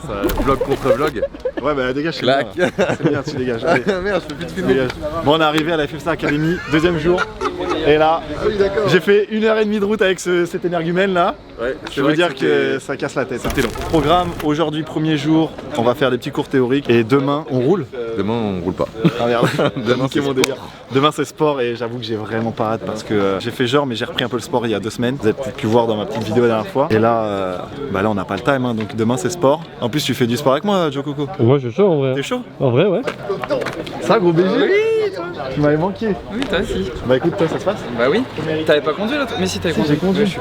ça, vlog contre vlog. Ouais bah dégage, c'est bien. C'est bien, tu dégages. Allez. Merde, je peux plus te filmer. Bon, on est arrivé à la FF5 Academy, deuxième jour. Et là, j'ai fait 1h30 de route avec cet énergumène là. Ouais, je veux dire que ça casse la tête. C'était long. Programme, aujourd'hui premier jour, on va faire des petits cours théoriques. Et demain, on roule. Demain, on roule pas. Ah merde, Demain, c'est mon délire. Demain c'est sport et j'avoue que j'ai vraiment pas hâte parce que j'ai fait genre mais j'ai repris un peu le sport il y a 2 semaines. Vous avez peut-être pu voir dans ma petite vidéo la dernière fois. Et là, là on n'a pas le time hein, donc demain c'est sport. En plus tu fais du sport avec moi Joe Coco. Moi je suis chaud en vrai. T'es chaud? En vrai ouais. Ça gros BG? Oui toi. Tu m'avais manqué. Oui toi aussi. Bah écoute toi ça se passe? Bah oui. T'avais pas conduit l'autre? Mais si t'avais conduit. J'ai conduit.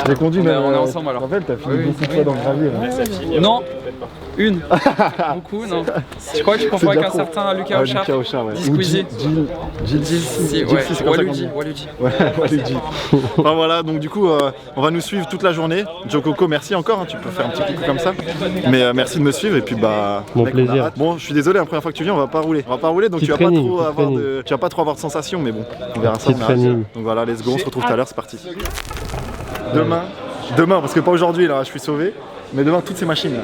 J'ai conduit mais on est ensemble alors. En fait t'as fini beaucoup de fois dans le gravir. Non. Une. Beaucoup non. Je crois que tu confonds avec un certain Lucas Ocha. Lucas Ocha ouais. Ou Squeezie. Jill, ouais. c'est comme ça qu'on dit. Waluigi. Ouais, Waluigi. Enfin voilà, donc du coup, on va nous suivre toute la journée. Joe Coco, merci encore, hein, tu peux faire un petit coucou comme ça. Mais merci de me suivre et puis bah... Mon plaisir. Bon, je suis désolé, la première fois que tu viens, on va pas rouler. On va pas rouler, donc tu vas pas trop avoir de sensations, mais bon, on verra ça. Donc voilà, let's go, on se retrouve tout à l'heure, c'est parti. Demain, parce que pas aujourd'hui, là, je suis sauvé, mais demain, toutes ces machines là.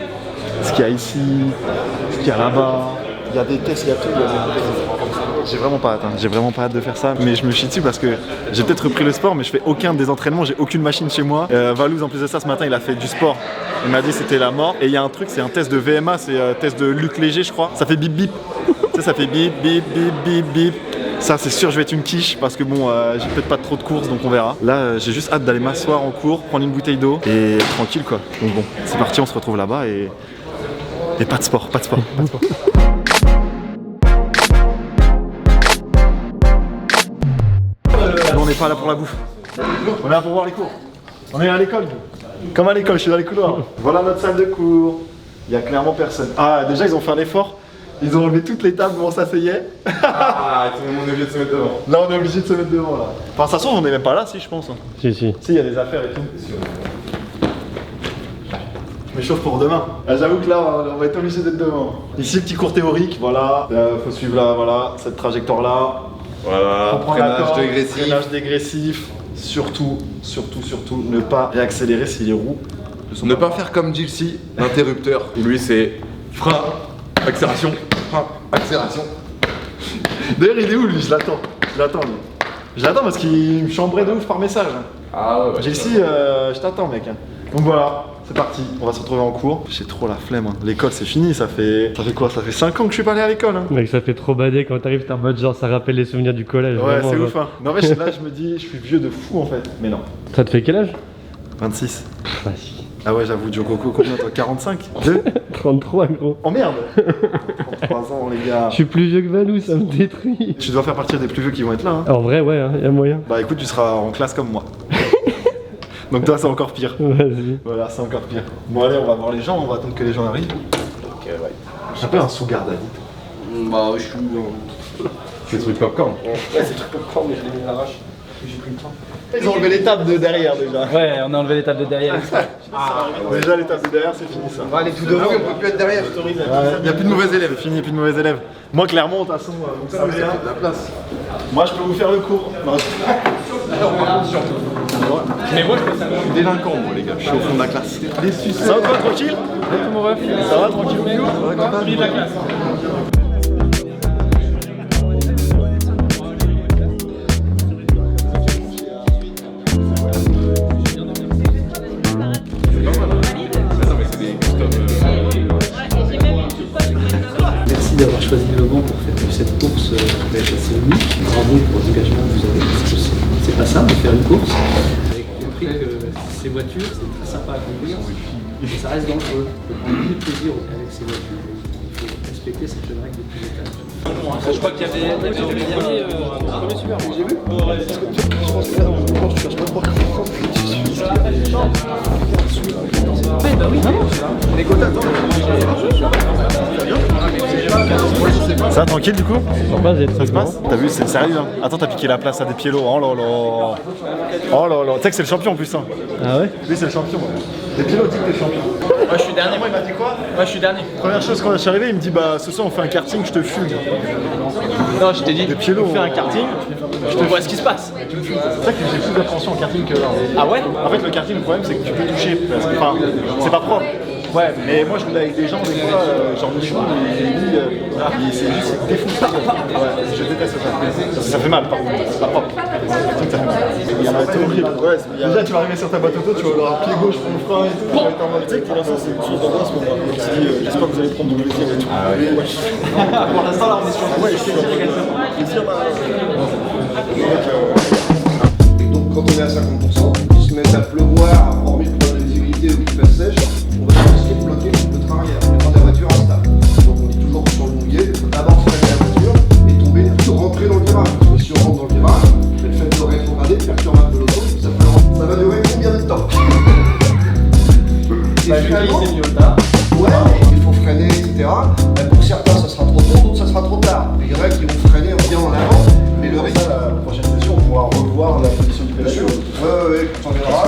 Ce qu'il y a ici, ce qu'il y a là-bas, il y a des tests, il y a tout. J'ai vraiment pas hâte, hein. J'ai vraiment pas hâte de faire ça, mais je me chie dessus parce que j'ai peut-être repris le sport, mais je fais aucun des entraînements, j'ai aucune machine chez moi. Valouz, en plus de ça, ce matin, il a fait du sport. Il m'a dit c'était la mort. Et il y a un truc, c'est un test de VMA, c'est un test de Luc Léger, je crois. Ça fait bip bip. Tu sais, ça fait bip bip bip bip bip. Ça c'est sûr je vais être une quiche parce que bon j'ai peut-être pas trop de courses donc on verra. Là j'ai juste hâte d'aller m'asseoir en cours, prendre une bouteille d'eau et tranquille quoi. Donc bon c'est parti, on se retrouve là-bas et pas de sport, pas de sport, pas de sport. On n'est pas là pour la bouffe. On est là pour voir les cours. On est à l'école. Comme à l'école, je suis dans les couloirs. Voilà notre salle de cours. Il y a clairement personne. Ah déjà ils ont fait un effort. Ils ont enlevé toutes les tables où on s'asseyait. Ah, on est obligé de se mettre devant. Là, on est obligé de se mettre devant là. Enfin, ça se trouve, on est même pas là, si je pense. Si. Si, il y a des affaires et tout. Je m'échauffe pour demain. Ah, j'avoue que là, on va être obligé d'être devant. Ici, petit cours théorique, voilà. Faut suivre là, voilà, cette trajectoire là. Voilà, freinage dégressif. Surtout, ne pas réaccélérer si les roues ne pas faire comme Gilsey, l'interrupteur. Lui, c'est frein. Accélération, accélération. D'ailleurs il est où lui? Je l'attends lui. Je l'attends parce qu'il me chambrait de ouf par message. Ah ouais. Jessie, je t'attends mec. Donc voilà, c'est parti, on va se retrouver en cours. J'ai trop la flemme, hein. L'école c'est fini, ça fait quoi? Ça fait 5 ans que je suis pas allé à l'école hein. Mec ça fait trop badé quand t'arrives, t'es en mode genre ça rappelle les souvenirs du collège. Ouais vraiment, c'est ouf hein. Non mais là je me dis, je suis vieux de fou en fait. Mais non. Ça te fait quel âge? 26. Vas-y. Ah ouais j'avoue, Joe Coco, combien toi? 45? 2? 33 gros. Oh merde. 33 ans les gars. Je suis plus vieux que Valou, ça me détruit. Tu dois faire partie des plus vieux qui vont être là hein. En vrai ouais, y a moyen. Bah écoute, tu seras en classe comme moi. Donc toi c'est encore pire. Vas-y. Voilà, c'est encore pire. Bon allez, on va voir les gens, on va attendre que les gens arrivent. Ok ouais. J'ai pas un sous-garde à dit. Bah je suis... C'est le truc popcorn. Ouais c'est le truc popcorn mais je l'ai mis à l'arrache. J'ai pris le temps. Ils ont enlevé les tables de derrière déjà. Ouais, on a enlevé les tables de derrière. Déjà les tables de derrière c'est fini ça. On va aller tout devant, on peut plus être derrière. Il n'y a plus de mauvais élèves, fini, plus de mauvais élèves. Moi clairement, de toute façon, vous savez, de la place. moi je peux vous faire le cours. Mais moi je fais ça. Je suis délinquant, moi, les gars. Je suis au fond de la classe. Ça va toi tranquille? Mon ref. Ça va tranquille? Premier de la classe. Merci d'avoir choisi le moment pour faire cette course de la chasse unique. Bravo pour l'engagement que vous avez, parce que c'est pas simple de faire une course. Vous avez compris que ces voitures, c'est très sympa à conduire, mais ça reste dangereux. Il faut prendre beaucoup de plaisir avec ces voitures. Il faut respecter cette règle de pilotage. Je crois qu'il y avait premier super. J'ai vu. Je pense que là, je cherche pas trop. Ouais, bah oui, Les côtés, attends. Ça va tranquille du coup? Ça se passe? T'as vu, c'est sérieux hein. Attends, t'as piqué la place à des pieds lourds. Oh là là. Oh là là. Tu sais que c'est le champion en plus hein. Ah ouais? Lui c'est le champion. Des pieds lourds dit que t'es champion. Moi je suis dernier. Moi il m'a dit quoi? Moi je suis dernier. Première chose quand je suis arrivé, il me dit bah ce soir on fait un karting, je te fume. Non, je t'ai dit, Des pieds lourds. on fait un karting, je te vois ce qui se passe. C'est ça que j'ai plus d'appréhension en karting que là. Ah ouais? En fait le karting le problème c'est que tu peux toucher. Enfin, c'est pas propre. Ouais, mais moi je roule avec des gens, des fois, genre Michou, il s'est juste défoncé. Ouais, je déteste ça. Ça fait mal, par contre, c'est pas propre. Ça fait mal. C'est horrible. Ouais, déjà, tu vas arriver sur ta boîte auto, tu vas avoir un pied gauche pour le frein et tout. Tu vas être en mode, tu sais que pour l'instant, c'est une chose d'angoisse pour moi. Tu te dis, j'espère que vous allez prendre du plaisir et tout. Ah ouais. Pour l'instant, là, on est sur le plaisir. Donc quand on est à 50%, ils se mettent à pleuvoir, hormis le problème de visibilité ou qu'il fasse sèche, on va essayer de bloquer le train arrière, et prendre la voiture instable. Donc on dit toujours sur le mouillé, il faut d'abord freiner la voiture et tomber, rentrer dans le virage. Parce que si on rentre dans le virage, le fait de rétrograder perturbe un peu l'auto, ça va durer combien de temps? Et finalement, ouais, il faut freiner, etc. Pour certains, ça sera trop tôt, d'autres, ça sera trop tard. Il y en a qui vont freiner bien en avant, mais le risque. La prochaine session, on pourra revoir la position du pédale. Ouais, quand on verra.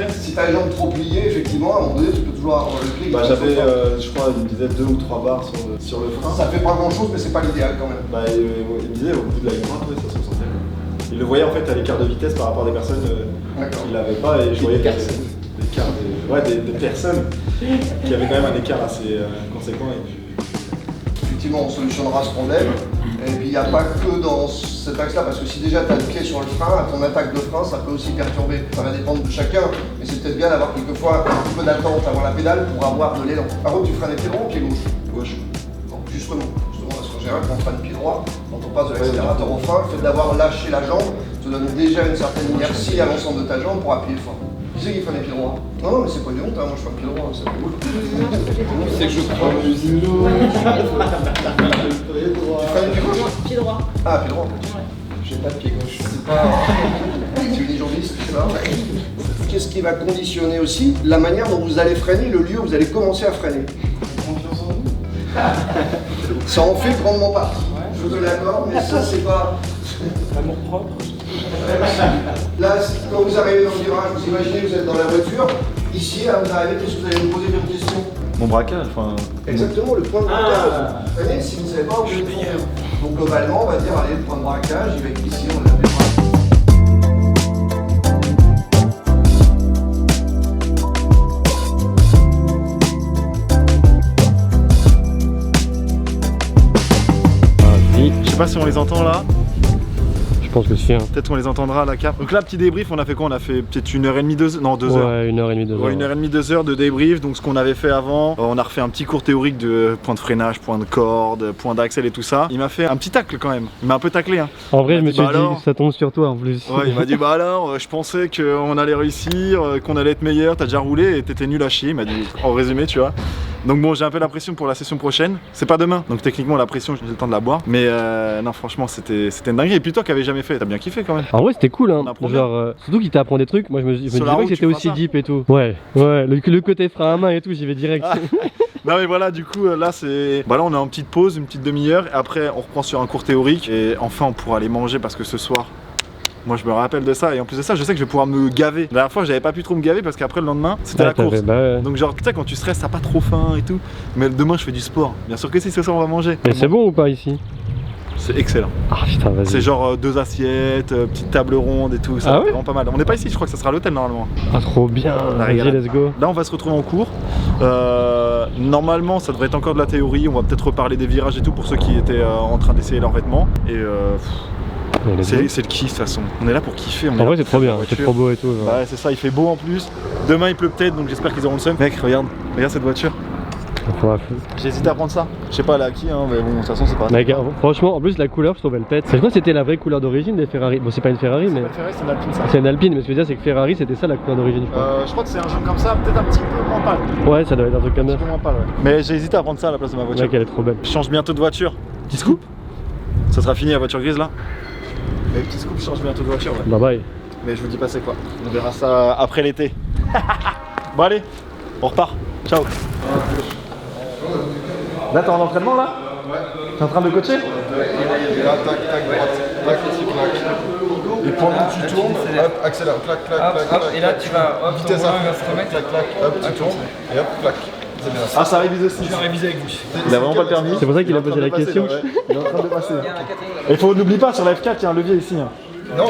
Si t'as les jambes trop pliées, effectivement, à un moment donné, tu peux toujours avoir le clic. Bah, j'avais, je crois, il me disait 2 ou 3 barres sur le frein. Ça fait pas grand chose, mais c'est pas l'idéal quand même. Bah, il me disait au bout de la ligne droite, ouais, ça se ressentait. Il le voyait en fait à l'écart de vitesse par rapport à des personnes qui l'avaient pas, et je voyais l'écart des personnes qui avaient quand même un écart assez conséquent. Effectivement, on solutionnera ce problème. Et puis il n'y a pas que dans cet axe-là, parce que si déjà tu as le pied sur le frein, ton attaque de frein, ça peut aussi perturber. Ça va dépendre de chacun, mais c'est peut-être bien d'avoir quelquefois un petit peu d'attente avant la pédale pour avoir de l'élan. Par contre, tu freines pied droit ou pied gauche? Gauche. Donc justement, parce qu'en général, quand on freine pied droit, quand on passe de l'accélérateur au frein, le fait d'avoir lâché la jambe te donne déjà une certaine inertie à l'ensemble de ta jambe pour appuyer fort. Qui c'est qui freine pied droit? Non, mais c'est pas une honte, hein. Moi je freine pied droit, c'est cool. Tu sais que je prends le Pied droit. Ah, pied droit. J'ai pas de pied gauche. C'est pas. Tu es nijambiste, c'est ça? Qu'est-ce qui va conditionner aussi la manière dont vous allez freiner, le lieu où vous allez commencer à freiner? Confiance en vous. Ça en fait grandement partie. Je vous l'accorde, mais ça c'est pas. l'amour propre. Là, quand vous arrivez dans le virage, vous imaginez que vous êtes dans la voiture. Ici, là, vous arrivez, qu'est-ce que vous allez me poser comme question? Mon braquage, enfin. Exactement, le point de braquage. Vous voyez, si vous ne savez pas, vous allez le faire. Donc globalement, on va dire, allez, le point de braquage, il va être ici, on l'appellera. Je sais pas si on les entend là. Je pense que si. Hein. Peut-être qu'on les entendra à la carte. Donc là, petit débrief, on a fait quoi? On a fait peut-être 1h30, 2 heures. Non, 2 heures. Ouais, 1h30, 2 heures. Ouais, 1h30, 2 heures de débrief. Donc ce qu'on avait fait avant, on a refait un petit cours théorique de point de freinage, point de corde, point d'axel et tout ça. Il m'a fait un petit tacle quand même. Il m'a un peu taclé. Hein. En vrai, je me suis dit, alors... ça tombe sur toi en plus. Ouais, il m'a dit, bah alors, je pensais qu'on allait réussir, qu'on allait être meilleur, t'as déjà roulé et t'étais nul à chier. Il m'a dit, en résumé, tu vois. Donc bon, j'ai un peu la pression pour la session prochaine. C'est pas demain, donc techniquement la pression, j'ai le temps de la boire. Mais non, franchement, c'était une dinguerie. Et puis toi qui avais jamais fait, t'as bien kiffé quand même. En vrai, c'était cool, hein. On Genre, surtout qu'il t'apprend des trucs. Moi, je me disais pas que c'était aussi ça. deep et tout. Ouais, le côté frein à main et tout, j'y vais direct. Non mais voilà, du coup là c'est... Bah là on est en petite pause, une petite demi-heure, et après on reprend sur un cours théorique, et enfin on pourra aller manger parce que ce soir, moi je me rappelle de ça, et en plus de ça je sais que je vais pouvoir me gaver. La dernière fois j'avais pas pu trop me gaver parce qu'après le lendemain c'était la course. Ouais. Donc genre tu sais quand tu stresses t'as pas trop faim et tout, mais demain je fais du sport. Bien sûr que si, ce soir on va manger. Mais c'est bon ou pas ici? C'est excellent. Ah putain, vas-y. C'est genre 2 assiettes, petite table ronde et tout, ça ah ouais, vraiment pas mal. On n'est pas ici, je crois que ça sera à l'hôtel normalement. Ah trop bien, vas-y let's go. Là on va se retrouver en cours. Normalement ça devrait être encore de la théorie, on va peut-être reparler des virages et tout pour ceux qui étaient en train d'essayer leurs vêtements. Et c'est le kiff de toute façon, on est là pour kiffer. En vrai c'est trop bien, c'est trop beau et tout. Ouais, ouais c'est ça, il fait beau en plus. Demain il pleut peut-être, donc j'espère qu'ils auront le seum. Mec regarde cette voiture. J'ai hésité à prendre ça. Je sais pas là à qui, hein, mais bon, de toute façon c'est pas. Mec, franchement, en plus la couleur, je trouve elle pète. C'est quoi, c'était la vraie couleur d'origine des Ferrari? Bon, c'est pas une Ferrari, mais. C'est une Alpine ça. C'est une Alpine, mais ce que je veux dire, c'est que Ferrari c'était ça la couleur d'origine, je crois. Je crois que c'est un jaune comme ça, peut-être un petit peu moins pâle. Ouais, ça doit être un truc comme ça. Un petit peu moins pâle, ouais. Mais j'ai hésité à prendre ça à la place de ma voiture. Mec, elle est trop belle. Je change bientôt de voiture. Petit scoop. Ça sera fini la voiture grise là. Mais petit scoop, je change bientôt de voiture, ouais. Bye bye. Mais je vous dis pas c'est quoi. On verra ça après l'été. Bon allez, on repart. Ciao. Là t'es en entraînement là? Ouais. T'es en train de coacher? Et là, tac, droite, ici, clac. Et pendant que tu tournes, hop, accélère, clac, clac. Et là tu vas, hop, vitesse ton à volant, il va fond, se remettre. clac, hop, tu tournes, et hop, clac. C'est bien ça. Ah ça révise aussi. Je vais réviser avec vous. Il a vraiment pas le permis. C'est pour ça qu'il a posé la question. Il est en train de passer. Il faut n'oublie pas sur la F4 il y a un levier ici. Hein. Non,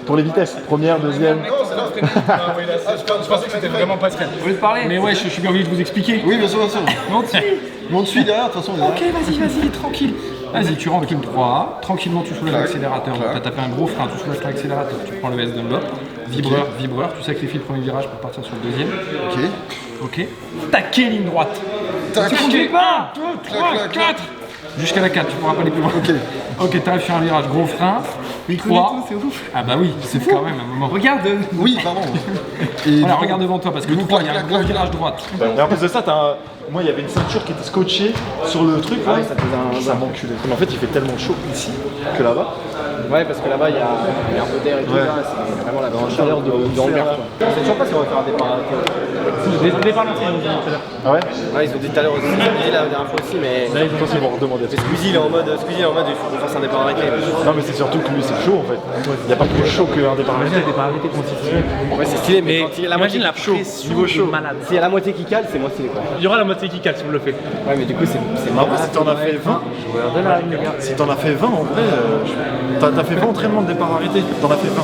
pour les vitesses, première, deuxième. Je pensais que c'était vraiment Pascal. Au lieu de parler. Mais ouais, je suis bien obligé de vous expliquer. Oui, bien sûr, bien sûr. Monte. Mais on te suit derrière, de toute façon. Ok, vas-y, tranquille. Vas-y, tu rentres ligne 3, tranquillement tu soulèves l'accélérateur. Donc t'as tapé un gros frein, tu soulèves l'accélérateur, tu prends le S de l'autre. Vibreur, tu sacrifies le premier virage pour partir sur le deuxième. Ok. Taquet ligne droite. Tu comptes 1, 2, 3, 4. Jusqu'à la 4, tu pourras pas aller plus loin. Ok, t'arrives sur un virage, gros frein. 3. C'est ouf. Ah bah oui, c'est quand même un moment. Regarde. Oui, pardon. Voilà, regarde devant toi parce que 3, il y a un gros virage droite. Et en plus de ça, moi il y avait une ceinture qui était scotchée sur le truc là. Ça m'enculait. Mais en fait, il fait tellement chaud ici que là-bas. Ouais, parce que là-bas il y a un peu d'air et tout, là, c'est vraiment la chaleur de hangar. C'est toujours pas si on va faire un départ arrêté. Départ lancé, ils ont dit tout à l'heure. Ah ouais? Ouais, ils ont dit tout à l'heure aussi, ils ont dit la dernière fois aussi, mais. Là, ils vont redemander. Squeezie il est en mode, il faut qu'on fasse un départ arrêté. Non, mais c'est surtout que lui, c'est chaud en fait. Il n'y a pas plus chaud qu'un départ arrêté. Ouais, c'est stylé, mais quand il y a la moitié la chaud, niveau chaud. Malade. s'il y a la moitié qui cale, c'est moins stylé quoi. Il y aura la moitié qui cale si vous le faites. Ouais, mais du coup, c'est En vrai, si t'en as fait 20, si t'en as fait 20, en vrai, t'as fait 20 entraînements de départ arrêté. T'en as fait 20.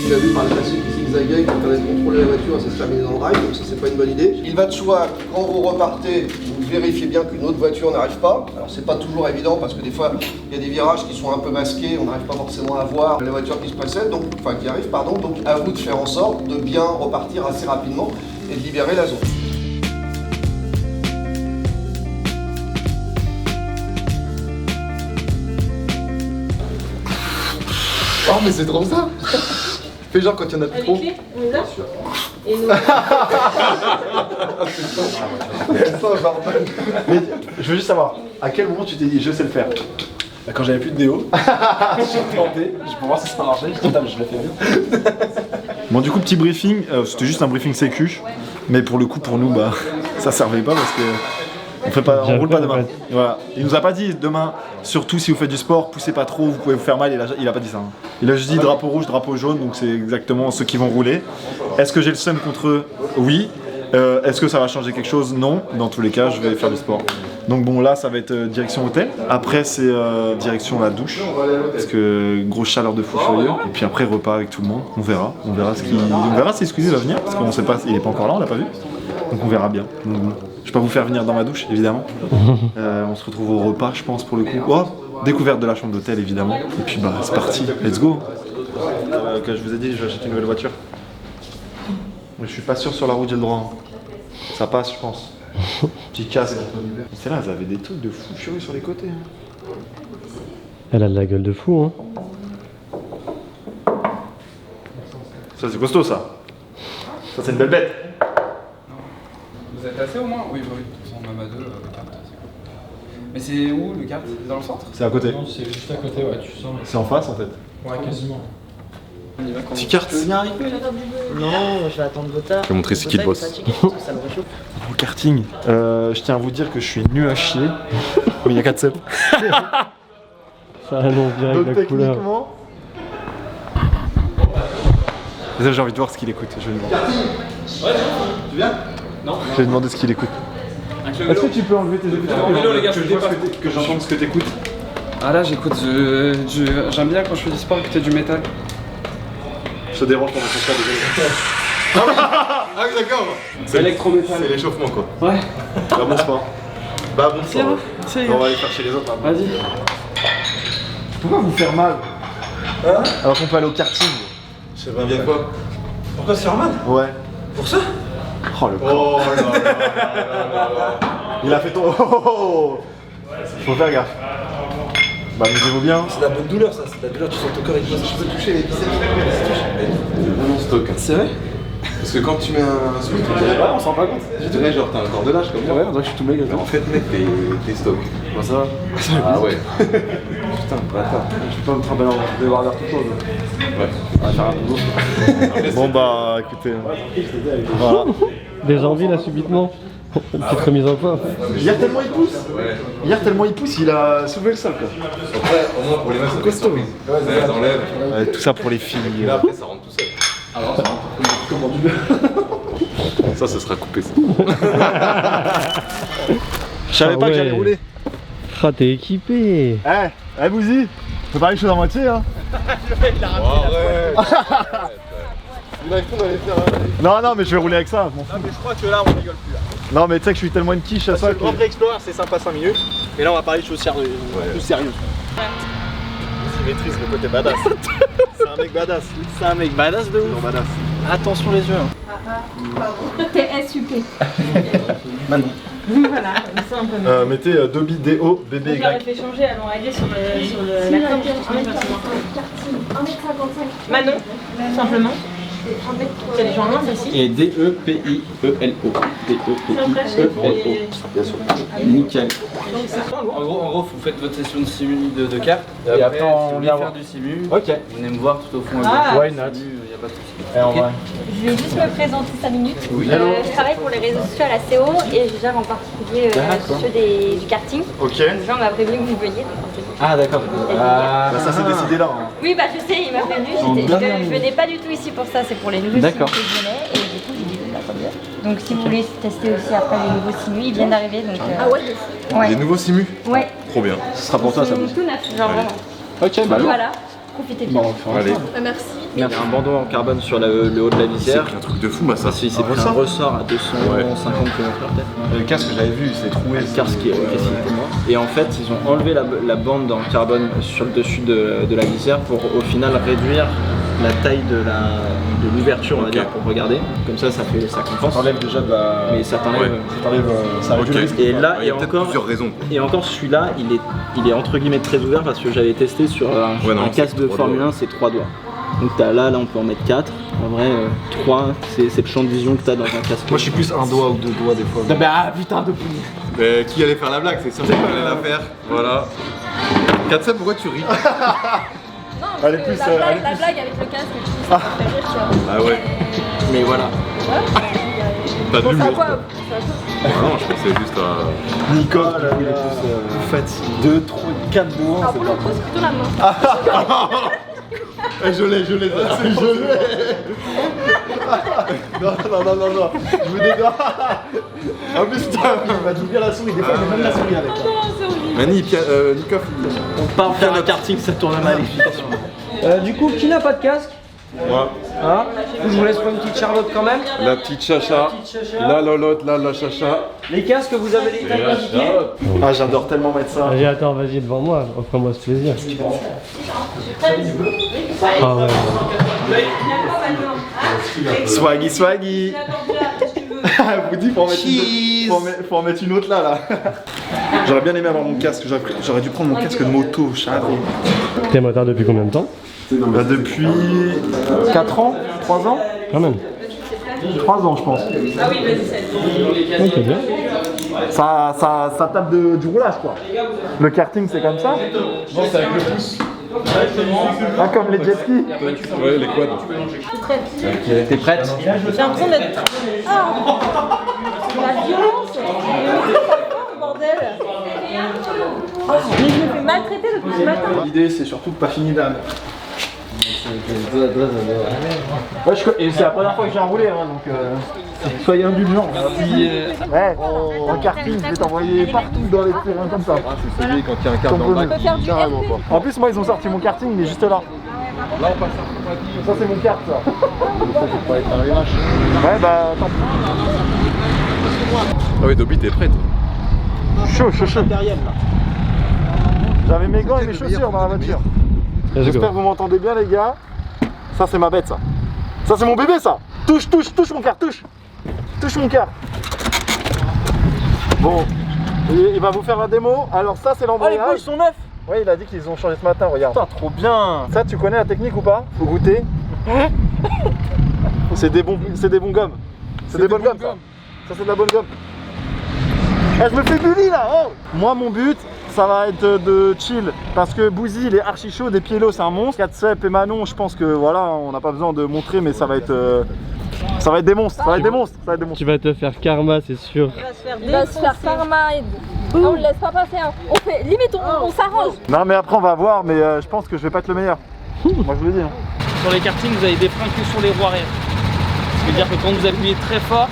Tu as vu par le passé qui zigzaguait, qui permet de contrôler la voiture et ça se termine dans le drive, donc ça c'est pas une bonne idée. Il va de soi, quand vous repartez, vous vérifiez bien qu'une autre voiture n'arrive pas. Alors c'est pas toujours évident parce que des fois il y a des virages qui sont un peu masqués, on n'arrive pas forcément à voir la voiture qui se précède, donc, enfin qui arrive pardon, donc à vous de faire en sorte de bien repartir assez rapidement et de libérer la zone. Oh mais c'est trop ça. Fais genre quand il y en a trop. Les clés, on les a. Et nous. Mais je veux juste savoir, à quel moment tu t'es dit je sais le faire? Quand j'avais plus de déo, j'ai tenté, pour voir si ça marchait, je me je l'ai fait bien. Bon, du coup, petit briefing, c'était juste un briefing sécu, mais pour le coup, pour nous, bah, ça servait pas parce que on roule pas demain. Voilà. Il nous a pas dit demain, surtout si vous faites du sport, poussez pas trop, vous pouvez vous faire mal, il a pas dit ça. Hein. Il a juste dit drapeau rouge, drapeau jaune, donc c'est exactement ceux qui vont rouler. Est-ce que j'ai le seum contre eux? Oui. Est-ce que ça va changer quelque chose? Non. Dans tous les cas, je vais faire du sport. Donc bon, là, ça va être direction hôtel. Après, c'est direction la douche, parce que grosse chaleur de fou furieux. Et puis après, repas avec tout le monde. On verra si Squeezie va venir, parce qu'on sait pas, il est pas encore là, on l'a pas vu. Donc on verra bien. Donc, bon. Je vais pas vous faire venir dans ma douche, évidemment. On se retrouve au repas, je pense, pour le coup. Oh, découverte de la chambre d'hôtel, évidemment. Et puis bah, c'est parti. Let's go. Que je vous ai dit, je vais acheter une nouvelle voiture. Mais je suis pas sûr sur la route, j'ai le droit. Hein. Ça passe, je pense. Petit casque. C'est là, vous avez des trucs de fou furieux sur les côtés. Hein. Elle a de la gueule de fou, hein. Ça, c'est costaud, ça. Ça, c'est une belle bête. Vous êtes assez au moins? Oui, bah oui, de toute façon, même à deux, le kart, c'est cool. Mais c'est où le kart? C'est dans le centre? C'est à côté. Non, c'est juste à côté, ouais, tu sens. C'est en face, en fait. Ouais, quasiment. Petit carte. Tu veux venir avec nous? Non, je vais attendre Gotha. Je vais montrer c'est qui le boss. Ça me réchauffe. Au karting, je tiens à vous dire que je suis nul à chier, mais il y a 4 cep. Ça annonce direct la couleur. Techniquement... J'ai envie de voir ce qu'il écoute. Je vais lui demander. Tu viens? Non. Je vais lui demander ce qu'il écoute. Est-ce que tu peux enlever tes écouteurs vélo, les gars, je le dépasse. que j'entende ce que t'écoutes? Ah là, j'écoute, j'aime bien quand je fais du sport écouter du métal. Je te dérange pendant ton cas, désolé. Ah oui d'accord. C'est électrométal. C'est l'échauffement quoi. Ouais. Bah bon sport. Bah bon sport. C'est On va aller faire chez les autres maintenant. Vas-y. Pourquoi vous faire mal? Hein? Alors qu'on peut aller au karting. Je sais pas bien quoi. Pourquoi se faire mal? Ouais. Pour ça? Oh le con. Il a fait ton... Faut faire gaffe. Bah amusez-vous bien. C'est de la bonne douleur ça, c'est de la douleur, tu sens ton corps il passe. Je peux toucher les biceps. Vraiment stock. C'est vrai? Parce que quand tu mets un switch, Ouais, on s'en rend pas compte. tu dirais genre t'as un corps de lâche comme moi. Ouais, on dirait que je suis tout maigre. Mais en fait mec t'es stock. Bah ça va. Ah ouais. Putain, bâtard. Je peux pas me tremper dans des barbères tout chose. Ouais. On va faire un boulot. Bon bah écoutez. Voilà. Des envies là subitement. Une petite remise en forme. Hier tellement il pousse. Hier tellement il pousse, il a soulevé le sol quoi. Après, au moins pour les meufs, ça fait surprise. Ouais, t'enlèves. Tout ça pour les filles. Mais après, ça rentre tout seul. Alors, ça rentre. Comment tu veux? Ça, ce sera coupé ça. Je savais pas que j'allais ouais. rouler. Ah, t'es équipé. Eh Bouzy, faut pas les choses à moitié hein. Il arrive tout d'aller faire Non mais je vais rouler avec ça. Non mais je crois que là on rigole plus là. Non mais tu sais que je suis tellement une quiche à ça Le que... Grand Prix Explorer c'est sympa 5 minutes. Et là on va parler de choses sérieuses. Plus sérieuses. Il maîtrise le côté badass. C'est un mec badass. C'est un mec badass de ouf. Badass. Attention les yeux. T'es SUP. Manon. Voilà, simplement. Mettez Dobby DO BBY. J'aurais fait changer, elles m'ont réglé sur la com. 1m55. Manon, simplement. C'est les gens loin, celle-ci. Et D-E-P-I-E-L-O. D-E-P-I-E-L-O. Bien sûr. Nickel. En gros, vous faites votre session de simu de cartes. Et après, on vient faire du simu. Ok. Vous venez me voir tout au fond. Why not? Il n'y a pas de souci. Je vais juste me présenter 5 minutes. Oui. Je travaille pour les réseaux sociaux à la CO et je gère en particulier ceux du karting. Ok. Jean m'a prévenu que vous veniez. Ah d'accord. Bah ça c'est décidé là. Hein. Oui, bah je sais, il m'a prévenu. Je venais pas du tout ici pour ça, c'est pour les nouveaux simus que je venais. Et du coup, j'ai dit, bah, tant mieux. Donc si vous voulez tester aussi après les nouveaux simus, ils viennent d'arriver. Donc, ah ouais, Des nouveaux simus? Ouais. Trop bien. Ce sera pour toi ça. Tout neuf, genre vraiment. Ok, bah Voilà, profitez bien. Allez. Merci. il y a un bandeau en carbone sur le haut de la visière. C'est un truc de fou, bah ça. Si, c'est un ressort à 250 km/h. Le casque que j'avais vu, c'est troué. Le casque qui est mort. Et en fait, ils ont enlevé la bande en carbone sur le dessus de la visière pour au final réduire la taille de l'ouverture, on va dire, pour regarder. Comme ça compense. Ça enlève déjà de la... Mais ça t'enlève. Ça réduit le risque. Et là, Il y a peut-être plusieurs raisons. Et encore celui-là, il est entre guillemets très ouvert parce que j'avais testé sur un casque de Formule 1, c'est 3 doigts. Donc là on peut en mettre 4. En vrai, 3, c'est le champ de vision que t'as dans un casque. Moi je suis plus un doigt ou 2 doigts des fois. Ah putain de pouille. Mais qui allait faire la blague? C'est sûr que allait la faire. Voilà. Katsa, pourquoi tu ris? Non, Allez, parce plus, que la blague avec le casque, je trouve ça me fait rire, tu vois. Ah ouais. Mais voilà. T'as de Bon, ça l'humour. quoi? Non, je pensais juste à. Nico, là, il est plus fatigué. 2, 3, 4 doigts. Alors pour le coup, c'est plutôt la main. Je l'ai. Non. Je me dégage. En plus, putain, il va t'ouvrir la souris. Des fois, il met même la souris avec. Mani, Nikov. On part faire un karting, ça tourne mal. Du coup, qui n'a pas de casque? Moi. Hein? Je vous laisse prendre une petite Charlotte quand même. La petite chacha. La lolotte, la chacha. Les casques, vous avez les tailles indiquées. Ah, j'adore tellement mettre ça. Vas-y, attends, vas-y devant moi, offre-moi ce plaisir. Ah ouais. Swaggy. Vous dites faut en mettre une autre là. J'aurais bien aimé avoir mon casque. J'aurais dû prendre mon casque de moto. T'es motard depuis combien de temps? Depuis 4 ans, 3 ans. Quand même. 3 ans je pense. Ok, bien. Ça tape du roulage quoi. Le karting c'est comme ça. Non, c'est avec le pouce. Ah, comme les jet skis. Ouais, les quads. T'es prête? J'ai l'impression d'être. Ah la violence! Bordel! Oh, mais je me fais maltraiter depuis ce matin! L'idée c'est surtout de pas finir d'âme. Ouais, et c'est la première fois que j'ai roulé, hein, donc soyez indulgents. Ouais, en karting, je vais t'envoyer partout dans les terrains comme ça. C'est celui quand il y a un quart dans le bac. Carrément quoi. En plus, moi, ils ont sorti mon karting, il est juste là. Là, on passe Ça, c'est mon kart, ça. Ça, c'est pas être un rematch. Ouais, bah, tant pis. Ah oui, Dobby, t'es prête? Chaud. J'avais mes gants et mes chaussures dans la voiture. J'espère que vous m'entendez bien, les gars. Ça, c'est ma bête, ça. Ça, c'est mon bébé, ça. Touche mon kart, touche mon kart. Bon, il va vous faire la démo. Alors ça, c'est l'embrayage. Oh, les pouces sont neufs. Ouais, il a dit qu'ils ont changé ce matin, regarde. Putain, trop bien. Ça, tu connais la technique ou pas? Faut goûter. C'est des bons gommes. C'est des bonnes gommes, ça. Ça, c'est de la bonne gomme. Eh, je me fais bully, là, oh. Moi, mon but, ça va être de chill. Parce que Bouzy, il est archi chaud. Des Pielo, c'est un monstre. Katsep et Manon, je pense que, voilà, on n'a pas besoin de montrer, mais ça va être Ça va être des monstres, ça va être des monstres, ça va être des monstres. Tu vas te faire karma, c'est sûr. Il va se faire karma. On le laisse pas passer. Hein. On fait, limite, on s'arrange. Non mais après on va voir, mais je pense que je vais pas être le meilleur. Moi je vous le dis. Hein. Sur les kartings, vous avez des freins que sur les roues arrière. Ce qui veut dire que quand vous appuyez très fort,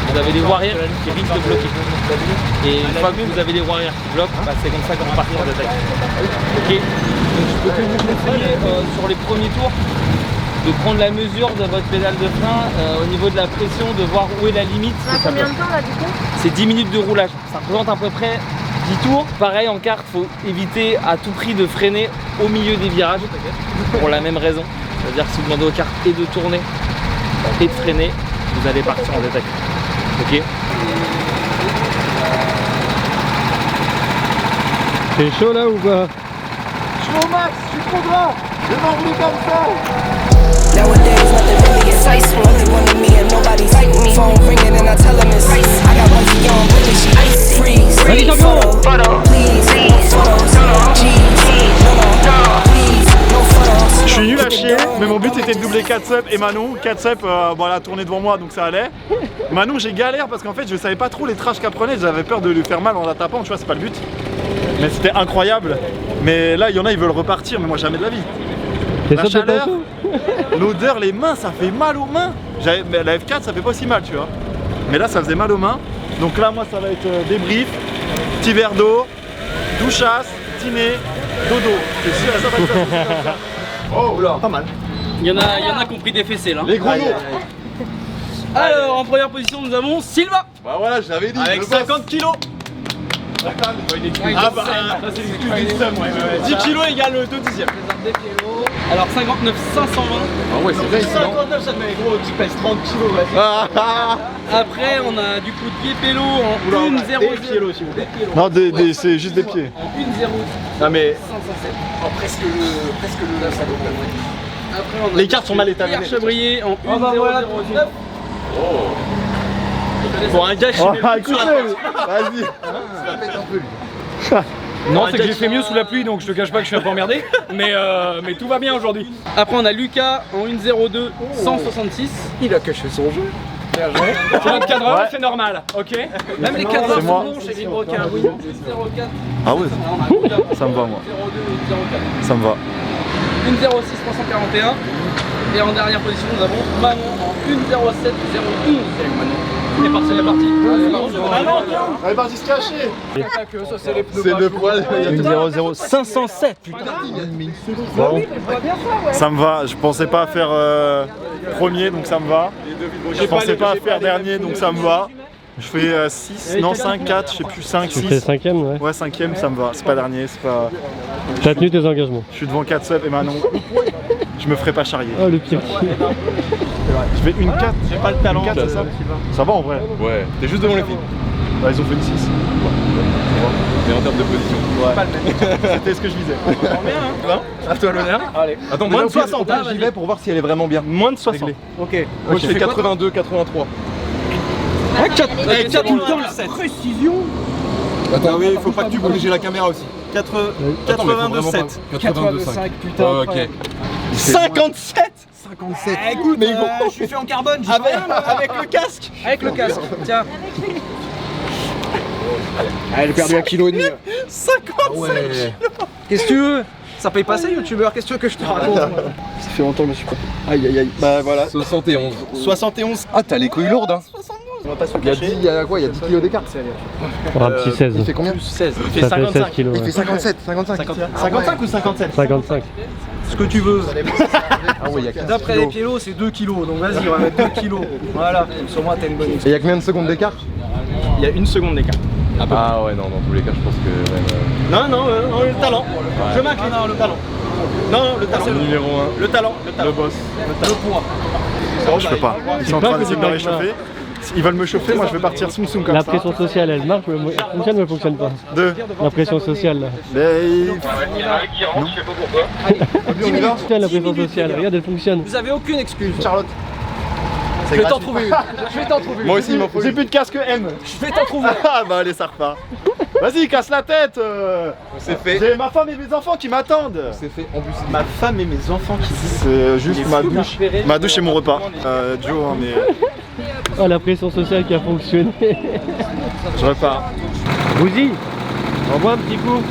vous avez les roues arrière qui risquent de bloquer. Et une fois que vous avez les roues arrière qui bloquent, bah, c'est comme ça qu'on part en attaque. Ok. Donc je peux que vous conseiller sur les premiers tours de prendre la mesure de votre pédale de frein au niveau de la pression, de voir où est la limite. On a combien de temps là du coup? C'est 10 minutes de roulage. Ça représente à peu près 10 tours. Pareil en kart, il faut éviter à tout prix de freiner au milieu des virages pour la même raison. C'est-à-dire que si vous demandez au kart et de tourner et de freiner, vous allez partir en attaque. Ok. T'es chaud là ou pas? Je suis au max, je suis trop gras. Je vais m'enrouler comme ça. Nowadays, nothing really excites me. Only one of me and nobody's like me. Phone ringing and I tell them it's ice. I got wifey on really she ice. Freeze. Photo. Please. No photos. Jeez. No. Please. No photos. Je suis nul à chier, mais mon but c'était de doubler Katsep et Manon. Katsep, bon, elle a tourné devant moi donc ça allait. Manon, j'ai galère parce qu'en fait je savais pas trop les trashs qu'elle prenait. J'avais peur de lui faire mal en la tapant, tu vois, c'est pas le but. Mais c'était incroyable. Mais là, il y en a, ils veulent repartir, mais moi jamais de la vie. La chaleur, l'odeur, les mains, ça fait mal aux mains. Mais la F4, ça fait pas aussi mal, tu vois. Mais là, ça faisait mal aux mains. Donc là, moi, ça va être débrief, petit verre d'eau, douchasse, dîner, dodo. C'est sûr, ça va être ça. Oh là, pas mal. Il y en a qui ont pris des fessées là. Les gros lourds. Alors en première position nous avons Silva. Bah voilà, je l'avais dit. Avec 50 kilos. Ah bah, ça c'est l'excuse du seum, ouais. 10 kilos égale 2 dixièmes. Alors 59 520. Ah ouais, c'est vrai ici, non 59, ça te met gros, tu pèses 30 kilos, ouais. Après on a du coup de pélo en 1,0. Des kilos s'il vous plaît. Non, c'est juste des pieds. En 1,0. Non mais 507. presque le là, ça doit Après on a les cartes sont mal étalées. Pierre Chebrier en 1,009. Pour un gars, je Oh, sais écoutez, vas-y. Ça pète un peu lui. Non, c'est que j'ai fait mieux sous la pluie, donc je te cache pas que je suis un peu emmerdé. Mais tout va bien aujourd'hui. Après on a Lucas en 1,02 166. Il a caché son jeu. C'est notre cadreur, c'est normal, ok. Même les cadreurs c'est moi. sont bons chez Vibrocar. 1,04. Ah ouais, ça me va moi. 1,02 1,04. Ça me va. 1,06 341. Et en dernière position nous avons Manon en 1,07 011. C'est parti, c'est parti. Elle est partie se cacher. C'est le poil. 1-0-0 507 putain. Bon. Ça me va, je pensais pas faire premier donc ça me va. Je pensais pas faire dernier donc ça me va. Je fais 6, non 5, 4, je sais plus 5, Tu fais 6. 5ème, ouais. Ouais 5ème ça me va, c'est pas dernier, c'est pas... T'as tenu tes engagements. Je suis devant Katsep et Manon. Je me ferai pas charrier. Oh le pire. Je fais une 4. J'ai pas le talent. 4 c'est ça. Ça va en vrai. Ouais, t'es juste devant les filles. Bah ils ont fait une 6. Mais en termes de position. Ouais. C'était ce que je visais. À toi l'honneur. Allez. Attends, Moins de déjà, 60, j'y vais pour voir si elle est vraiment bien. Moins de 60. Réglé. Ok. Moi je fais 82, 83. Ah, 4 tout le temps le 7. Précision. Attends, oui, faut pas que tu bouges la caméra aussi. 82, 7. 82,5. Putain. Ok. 57. 57. Écoute, mais je suis fait en carbone, avec le casque. Avec le casque. Tiens. Elle a perdu 1,5 kg. 55 Ouais. Qu'est-ce que tu veux? Ça paye pas ça, youtubeur, qu'est-ce que tu veux que je te raconte? Ça fait longtemps que je me suis pas. Aïe aïe aïe. Bah voilà. 71. 71. Ah, t'as les couilles lourdes, hein. On va pas se Il y a 10, il y a quoi? Il y a 10 kilos d'écart. Un petit 16. Il fait combien? 16. Il fait Ça fait 16 55. kilos. Il fait Ouais. 57, 55. 55 ou 57? 55. Ce que tu veux. Ah ouais, il y a 15 D'après les kilos. kilos, c'est 2 kilos. Donc vas-y, on va mettre 2 kilos. Voilà. Sur moi, t'as une bonne Et il y a combien de secondes d'écart? Il y a 1 seconde d'écart. Ah ouais, non, dans tous les cas, je pense que. Non, le talent. Je m'incline. Non, le talent. Non, le talent. C'est le numéro 1. Le talent. Le boss. Le poids. Je peux pas. Ils sont en train d'essayer de me réchauffer. Ils veulent me chauffer, moi je vais partir soum soum comme La ça. pression sociale elle marche, mais elle fonctionne ou elle fonctionne pas? Deux. La pression sociale là. Mais... Elle fonctionne la pression sociale, regarde elle fonctionne. Vous avez aucune excuse. Charlotte. Je vais t'en trouver une. Je vais t'en trouver une. Moi aussi, il m'en faut. J'ai plus de casque M. Je vais t'en trouver. Ah bah allez, ça repart. Vas-y, casse la tête. On s'est fait. J'ai ma femme et mes enfants qui m'attendent. On s'est fait embusquer. Ma femme et mes enfants qui disent c'est juste ma douche et mon repas. Joe, hein, mais Oh, la pression sociale qui a fonctionné. je repars. Bouzy, envoie un petit coup.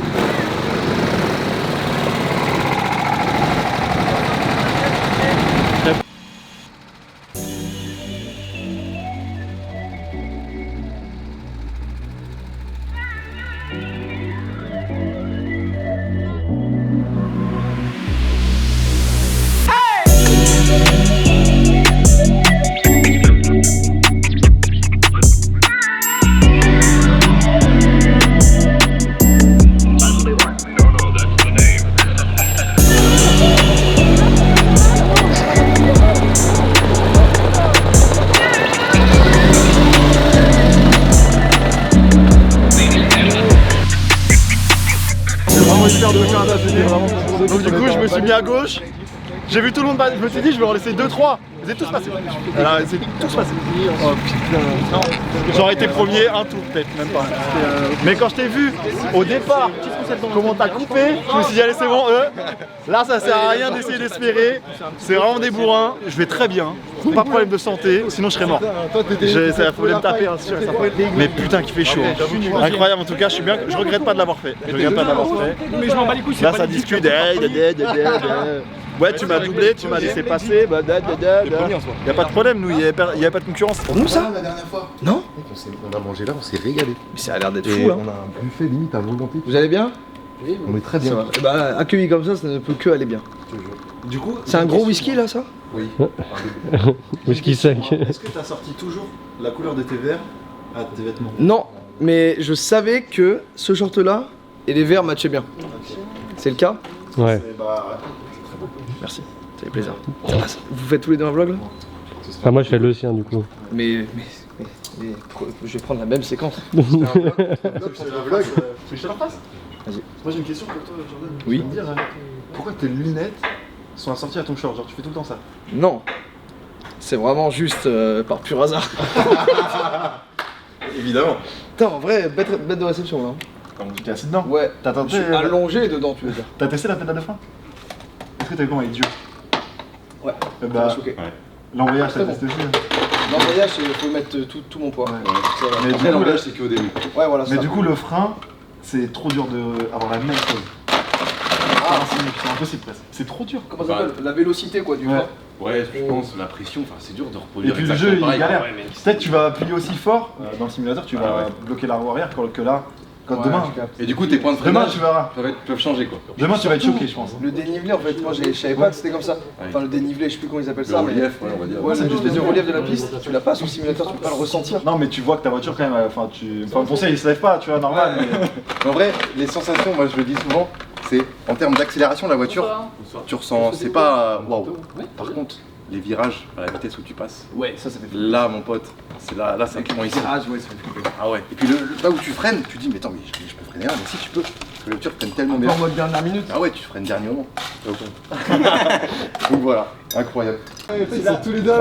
Donc du coup je me suis mis à gauche, j'ai vu tout le monde, je me suis dit je vais en laisser 2-3, ils étaient tous passés. Alors ils étaient tous passés. Oh putain. J'aurais été premier un tour peut-être, même pas. Mais quand je t'ai vu au départ, comment t'as coupé, je me suis dit allez c'est bon là ça sert à rien d'essayer d'espérer, c'est vraiment des bourrins, je vais très bien, pas de problème de santé, sinon je serais mort. Ça a fallu me taper hein, sûr, mais putain qu'il fait chaud. Incroyable en tout cas, je regrette pas de l'avoir fait. Je regrette pas de l'avoir fait. Mais je m'en bats les couilles, c'est Là pas ça les discute, ouais tu m'as doublé, tu m'as laissé passer, y a pas de problème, nous, y a pas de concurrence. Pour nous ça la dernière fois? Non. On a mangé là, on s'est régalé. Mais ça a l'air d'être Et fou, hein. on a un buffet limite à volonté. Vous allez bien? Oui, on est très bien. Bah, accueilli comme ça ne peut que aller bien. Du coup, c'est un gros whisky là, ça? Oui. Whisky sec. Est-ce que t'as sorti toujours la couleur de tes verres à tes vêtements? Non, mais je savais que ce short là et les verres matchaient bien. C'est le cas? Ouais. Merci, ça fait plaisir. Vous faites tous les deux un vlog là? Ah, moi je fais le sien du coup. Mais je vais prendre la même séquence. C'est un vlog. Tu veux que je te la fasse? Vas-y. Moi j'ai une question pour toi, Jordan. Oui. Tu peux me dire pourquoi tes lunettes sont assorties à ton short? Genre tu fais tout le temps ça? Non, c'est vraiment juste par pur hasard. Évidemment. Putain, en vrai, bête de réception là. Tu es assis dedans? Ouais. T'as tenté? Je suis allongé dedans, tu veux dire. T'as testé la pédale de frein? Est-ce que t'as vu comment elle est dure? Ouais. Bah, choqué. l'embrayage t'as Très testé aussi? L'embrayage, il faut mettre tout mon poids. Mais Après, l'embrayage, c'est qu'au début. Ouais, voilà. Mais ça. du coup, le frein, c'est trop dur d'avoir la même chose. C'est impossible presque. C'est trop dur. Comment ça s'appelle? La vélocité quoi du frein. Ouais, je pense, la pression, enfin c'est dur de Et reproduire puis le exactement jeu il pareil. galère. Peut-être que tu vas appuyer aussi fort dans le simulateur, tu vas bloquer la roue arrière, alors que là, quand demain. Et du coup, tes points de Demain freinage tu verras. peuvent changer quoi. Demain tu vas être choqué, je pense. Le dénivelé en fait, moi je savais pas que c'était comme ça. Enfin le dénivelé, je sais plus comment ils appellent ça. Le relief, ouais, on va dire. Ouais, c'est juste le relief de la piste, tu l'as pas sur le simulateur, tu peux pas le ressentir. Non, mais tu vois que ta voiture quand même, enfin, ton il se lève pas, tu vois, normal. Mais... En vrai, les sensations, moi je le dis souvent, c'est en termes d'accélération de la voiture, tu ressens, c'est pas waouh. Par contre, les virages à la vitesse où tu passes, Ouais, ça fait là mon pote, c'est là c'est un client ici. Ah, ouais, ça fait flipper. Ah ouais. Et puis là où tu freines, tu dis mais attends mais je peux freiner là, mais si tu peux. Parce que les voitures freinent tellement bien. En mode dernière minute. Ah ouais, tu freines dernier moment. Donc voilà, incroyable. Ils sont tous les deux.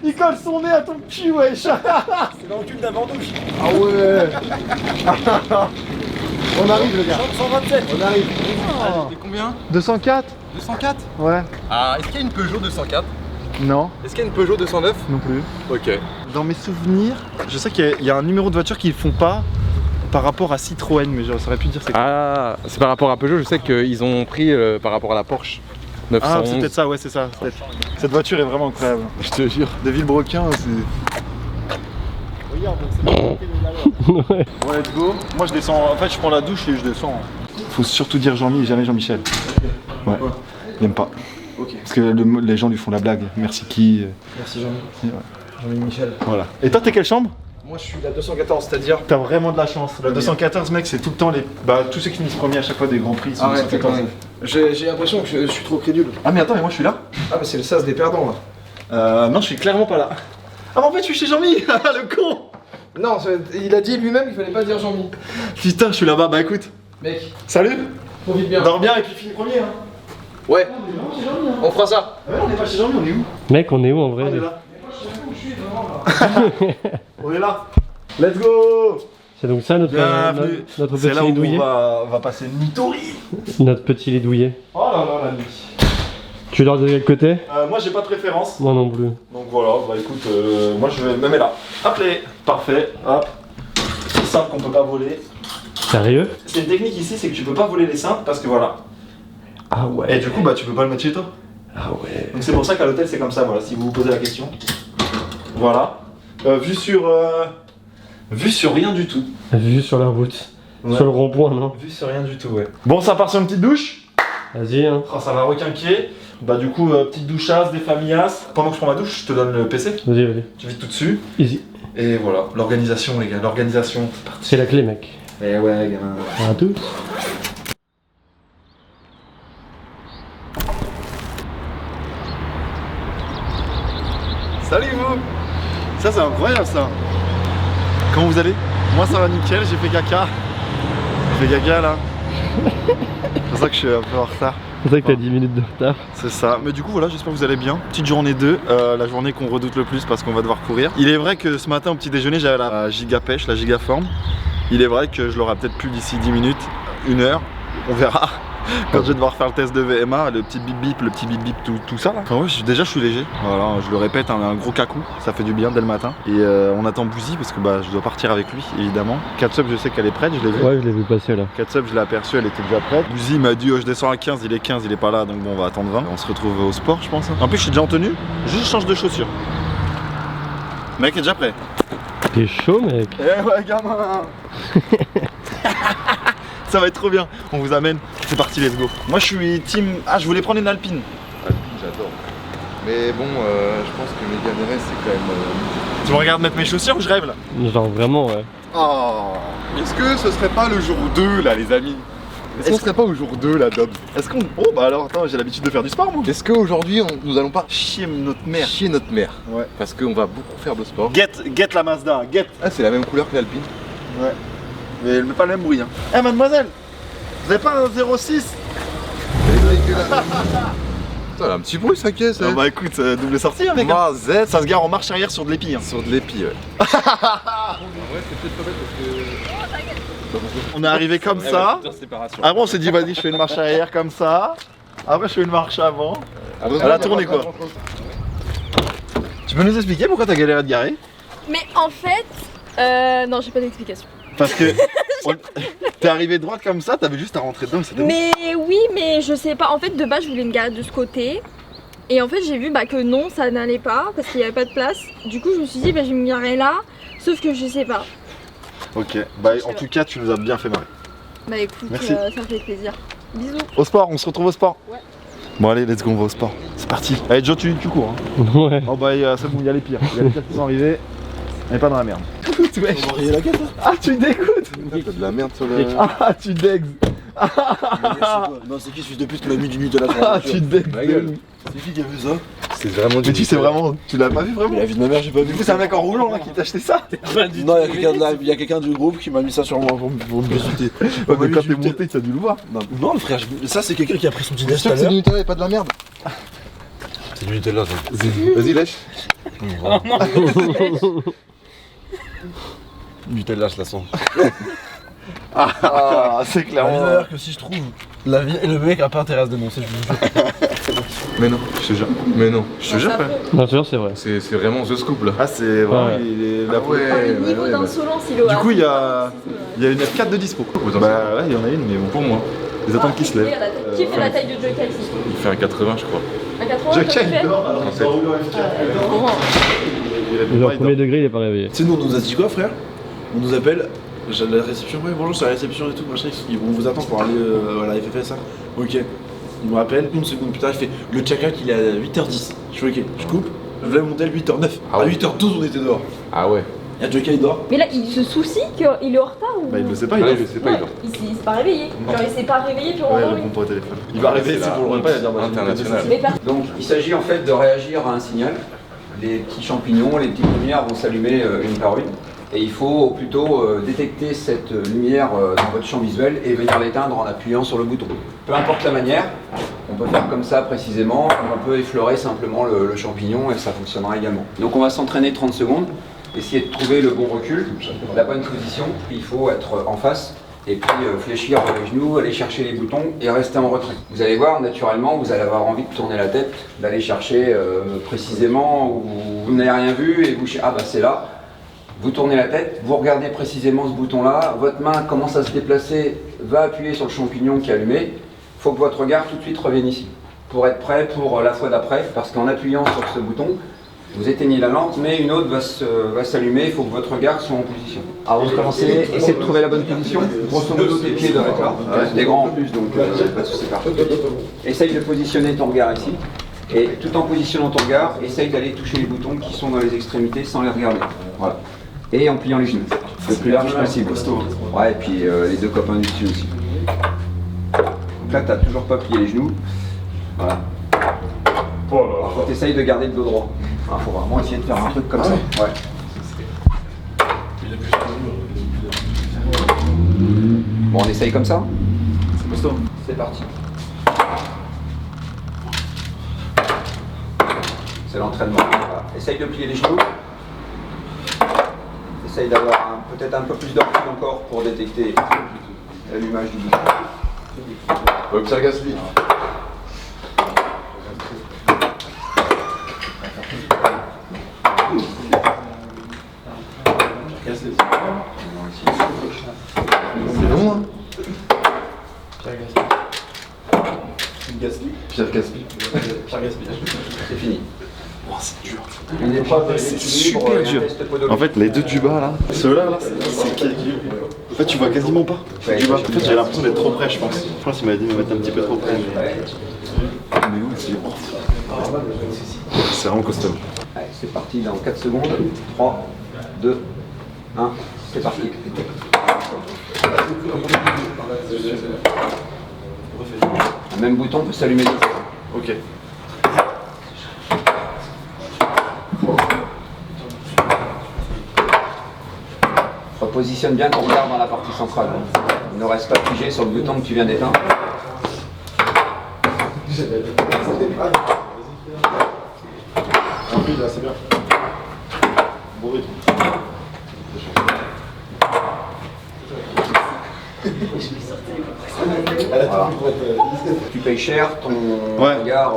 Il colle son nez à ton cul, wesh. C'est l'encul d'un vendouche. Ah ouais. On arrive le gars. 127. On arrive. T'es combien 204. 204. Ouais. Ah, est-ce qu'il y a une Peugeot 204? Non. Est-ce qu'il y a une Peugeot 209? Non plus. Ok. Dans mes souvenirs, je sais qu'il y a un numéro de voiture qu'ils font pas par rapport à Citroën, mais je saurais plus dire c'est quoi. Ah, c'est par rapport à Peugeot, je sais qu'ils ont pris par rapport à la Porsche 911. Ah, c'est peut-être ça, ouais, c'est ça. Cette voiture est vraiment incroyable. Je te jure. De Villebrequin, c'est. Regarde, c'est la montée de la loi. Ouais, let's go. Moi, je descends. En fait, je prends la douche et je descends. Faut surtout dire Jean-Mi et jamais Jean-Michel. Ouais. Il aime pas. Ok. Parce que les gens lui font la blague. Merci qui. Merci Jean-Mi. Ouais. Jean-Mi Michel. Voilà. Et toi, t'es quelle chambre? Moi je suis la 214, c'est-à-dire. T'as vraiment de la chance. La 214, mec, c'est tout le temps les. Bah, tous ceux qui finissent premiers à chaque fois des grands prix. Ah ouais, t'es quand même. J'ai l'impression que je suis trop crédule. Ah, mais attends, mais moi je suis là. Ah, mais c'est le sas des perdants là. Non, je suis clairement pas là. Ah, mais en fait, je suis chez Jean-Mi. Le con. Non, il a dit lui-même qu'il fallait pas dire Jean-Mi. Putain, je suis là-bas. Bah, écoute. Mec, Salut. profite bien. Dors bien et puis finis premier, hein. Ouais. On fera ça. Ah, ouais, on est pas chez Jean-Mi, on est où? Mec, on est où en vrai? On est là. On est là. Let's go. C'est donc ça notre, Bienvenue. notre C'est petit là où lait douillet. on va passer une mythorie. Notre petit lait douillet. Oh là là, la nuit. Tu dors de quel côté? Moi j'ai pas de préférence. Moi non plus. Donc voilà, bah écoute, moi je me mets là. Hop les, parfait, hop. C'est simple qu'on peut pas voler. Sérieux? C'est une technique ici, c'est que tu peux pas voler les cintres parce que voilà. Ah ouais. Et du coup bah tu peux pas le mettre chez toi. Ah ouais. Donc c'est pour ça qu'à l'hôtel c'est comme ça, voilà, si vous vous posez la question. Voilà. Vue sur rien du tout. Vue sur la route. Ouais. Sur le rond-point, non? Vue sur rien du tout, ouais. Bon, ça part sur une petite douche. Vas-y, hein. Oh, ça va requinquer. Bah du coup, petite douchasse, des famillas. Pendant que je prends ma douche, je te donne le PC. Vas-y, vas-y. Tu vides tout dessus. Easy. Et voilà, l'organisation les gars, l'organisation. C'est la clé, mec. Eh ouais, gamin. À tous. Salut vous. Ça c'est incroyable ça. Comment vous allez? Moi ça va nickel, j'ai fait caca. J'ai fait caca là. C'est pour ça que je suis un peu en retard. C'est pour ça que t'as 10 minutes de retard. C'est ça, mais du coup voilà, j'espère que vous allez bien. Petite journée 2, la journée qu'on redoute le plus parce qu'on va devoir courir. Il est vrai que ce matin au petit déjeuner j'avais la giga pêche, la giga forme. Il est vrai que je l'aurai peut-être plus d'ici 10 minutes, 1 heure, on verra. Quand je vais devoir faire le test de VMA, le petit bip bip, tout ça là. Enfin ouais, déjà je suis léger, voilà, je le répète, un gros cacou, ça fait du bien dès le matin. Et on attend Bouzy parce que bah, je dois partir avec lui évidemment. Katsup je sais qu'elle est prête, je l'ai vu. Ouais, je l'ai vu passer là. Katsup je l'ai aperçu, elle était déjà prête. Bouzy m'a dit je descends à 15, il est 15, il est pas là, donc bon on va attendre 20. On se retrouve au sport je pense. En plus je suis déjà en tenue, juste je change de chaussures. Le mec est déjà prêt. T'es chaud, mec. Eh ouais gamin. Ça va être trop bien, on vous amène, c'est parti, let's go. Moi je suis team, je voulais prendre une Alpine. Alpine, j'adore. Mais bon, je pense que Mégane RS c'est quand même... Tu me regardes mettre mes chaussures ou je rêve là? Genre vraiment, ouais. Oh, est-ce que ce serait pas le jour 2 là les amis? Est-ce qu'on serait pas au jour 2 là Dob? Est-ce qu'on... Oh bah alors attends, j'ai l'habitude de faire du sport moi. Est-ce qu'aujourd'hui nous allons pas chier notre mère? Chier notre mère. Ouais. Parce qu'on va beaucoup faire de sport. Get la Mazda, get. Ah c'est la même couleur que l'Alpine. Ouais. Mais elle met pas le même bruit hein. Eh mademoiselle, vous avez pas un 06? Putain, elle a un petit bruit sa caisse. Bah écoute, double sortie hein mec. Z. Ça se gare en marche arrière sur de l'épi hein. Sur de l'épi ouais. Ouais, c'est peut-être pas bête parce que... On est arrivé comme ça. Après on s'est dit vas-y je fais une marche arrière comme ça. Après je fais une marche avant. À la tournée quoi. Tu peux nous expliquer pourquoi t'as galéré à te garer? Mais en fait, non j'ai pas d'explication. Parce que t'es arrivé droite comme ça, t'avais juste à rentrer dedans, c'était bon. Mais oui, mais je sais pas, en fait de base je voulais me garer de ce côté. Et en fait j'ai vu que non, ça n'allait pas, parce qu'il n'y avait pas de place. Du coup je me suis dit je vais me garer là, sauf que je sais pas. Ok, bah en tout cas tu nous as bien fait marrer. Bah écoute, Merci. ça me fait plaisir. Bisous. Au sport, on se retrouve au sport. Ouais. Bon allez, let's go, on va au sport. C'est parti. Allez Joe, tu cours hein. Ouais. Oh bah c'est bon, il y a les pires. Il y a les pires qui sont arrivés. On est pas dans la merde. On va rayer la caisse hein. Ah tu dégoûtes. T'as de la merde sur le... Ah tu dégues. Non c'est qui ce fils de pute qui m'a mis du Nutella sur la Ah voiture? tu dégues. Ma gueule. C'est qui a vu ça? C'est vraiment Mais tu sais vraiment, tu l'as pas vu vraiment? La vie de ma mère j'ai pas vu. Du coup c'est un mec en roulant là qui t'a acheté ça? Non il y a quelqu'un du groupe qui m'a mis ça sur moi pour me insulter. Ouais mais quand t'es monté t'as dû le voir. Non le frère, ça c'est quelqu'un qui a pris son petit déj tout à c'est l'heure. du Nutella et pas de la merde. C'est du Nutella ça. Vas-y lèche. Nutella je la sens. Ah c'est clairement... D'ailleurs que si je trouve la vie, le mec a pas intérêt à se dénoncer, je vous jure. Mais non, je te jure. Mais non, je te jure frère. Non, tu vois, c'est vrai. C'est vraiment The Scoop là. Ah c'est vraiment... Ouais. Il est là pour... Le niveau d'insolence il est au Du coup il y a une F4 de dispo. Bah ouais il y en a une mais bon. Pour moi. Les attentes qui se lèvent. Qui fait la taille de Joker ici? Il fait un 80 je crois. À 80 Joker tu fais? il dort alors qu'il dort en F4. Genre, premier degré, il est pas réveillé. Tu sais, nous on nous a dit quoi frère? On nous appelle, j'ai la réception, ouais bonjour c'est la réception et tout, machin, on vous attend pour aller à la FFS ça. Ok. Il me rappelle, une seconde plus tard, il fait le check-out il est à 8h10. Je fais ok, je coupe, je voulais monter à 8h09. Ah à ouais. 8h12 on était dehors. Ah ouais. Il y a Joker il dort. Mais là il se soucie qu'il est en retard ou? Bah il le sait pas, Ah, il je dort. sais pas, il dort. Il s'est pas réveillé. Genre il s'est pas réveillé puis on Ouais, il l'a répond pas au téléphone. Il va réveiller, c'est pour le repas, il va dire bah, international. Mais par... Donc il s'agit en fait de réagir à un signal. Les petits champignons, les petites lumières vont s'allumer une par une. Et il faut plutôt détecter cette lumière dans votre champ visuel et venir l'éteindre en appuyant sur le bouton. Peu importe la manière, on peut faire comme ça précisément, on peut effleurer simplement le champignon et ça fonctionnera également. Donc on va s'entraîner 30 secondes. essayer de trouver le bon recul, la bonne position. Il faut être en face et puis fléchir les genoux, aller chercher les boutons et rester en retrait. Vous allez voir, naturellement, vous allez avoir envie de tourner la tête, d'aller chercher précisément où vous n'avez rien vu et vous ah bah c'est là. Vous tournez la tête, vous regardez précisément ce bouton-là, votre main commence à se déplacer, va appuyer sur le champignon qui est allumé. Il faut que votre regard tout de suite revienne ici pour être prêt pour la fois d'après, parce qu'en appuyant sur ce bouton, vous éteignez la lampe, mais une autre va s'allumer, il faut que votre regard soit en position. Avant de commencer, essayez de trouver la bonne position. Grosso modo, tes pieds doivent être là. Des grands en plus, donc pas de soucis particuliers. Essaye de positionner ton regard ici. Et tout en positionnant ton regard, essaye d'aller toucher les boutons qui sont dans les extrémités sans les regarder. Voilà. Et en pliant les genoux, le plus large possible. Ouais, et puis les deux copains du dessus aussi. Donc là, tu n'as toujours pas plié les genoux. Voilà. Alors, faut que tu essayes de garder le dos droit. Il faut vraiment essayer de faire un truc comme ça. Ouais. Bon, on essaye comme ça. C'est parti. C'est l'entraînement. Voilà. Essaye de plier les genoux. Essaye d'avoir peut-être un peu plus de recul encore pour détecter l'allumage du bouton. Pierre Gasly. C'est long, hein? Pierre Gasly. C'est fini. Oh, c'est dur. Une épreuve C'est super dur. En fait, les deux du bas là, ceux-là, c'est qui? En fait, tu vois quasiment pas. Du bas. En fait, j'ai l'impression d'être trop près, je pense. Je pense qu'il m'a dit de me mettre un petit peu trop près. Mais ouais, c'est vraiment costaud. Allez, c'est parti dans 4 secondes. 3, 2, 1, c'est parti. Le même bouton peut s'allumer deux fois. Ok. Repositionne bien ton regard dans la partie centrale. Ne reste pas figé sur le bouton que tu viens d'éteindre. Là, c'est bien. Bon rythme. Voilà. Tu payes cher ton regard.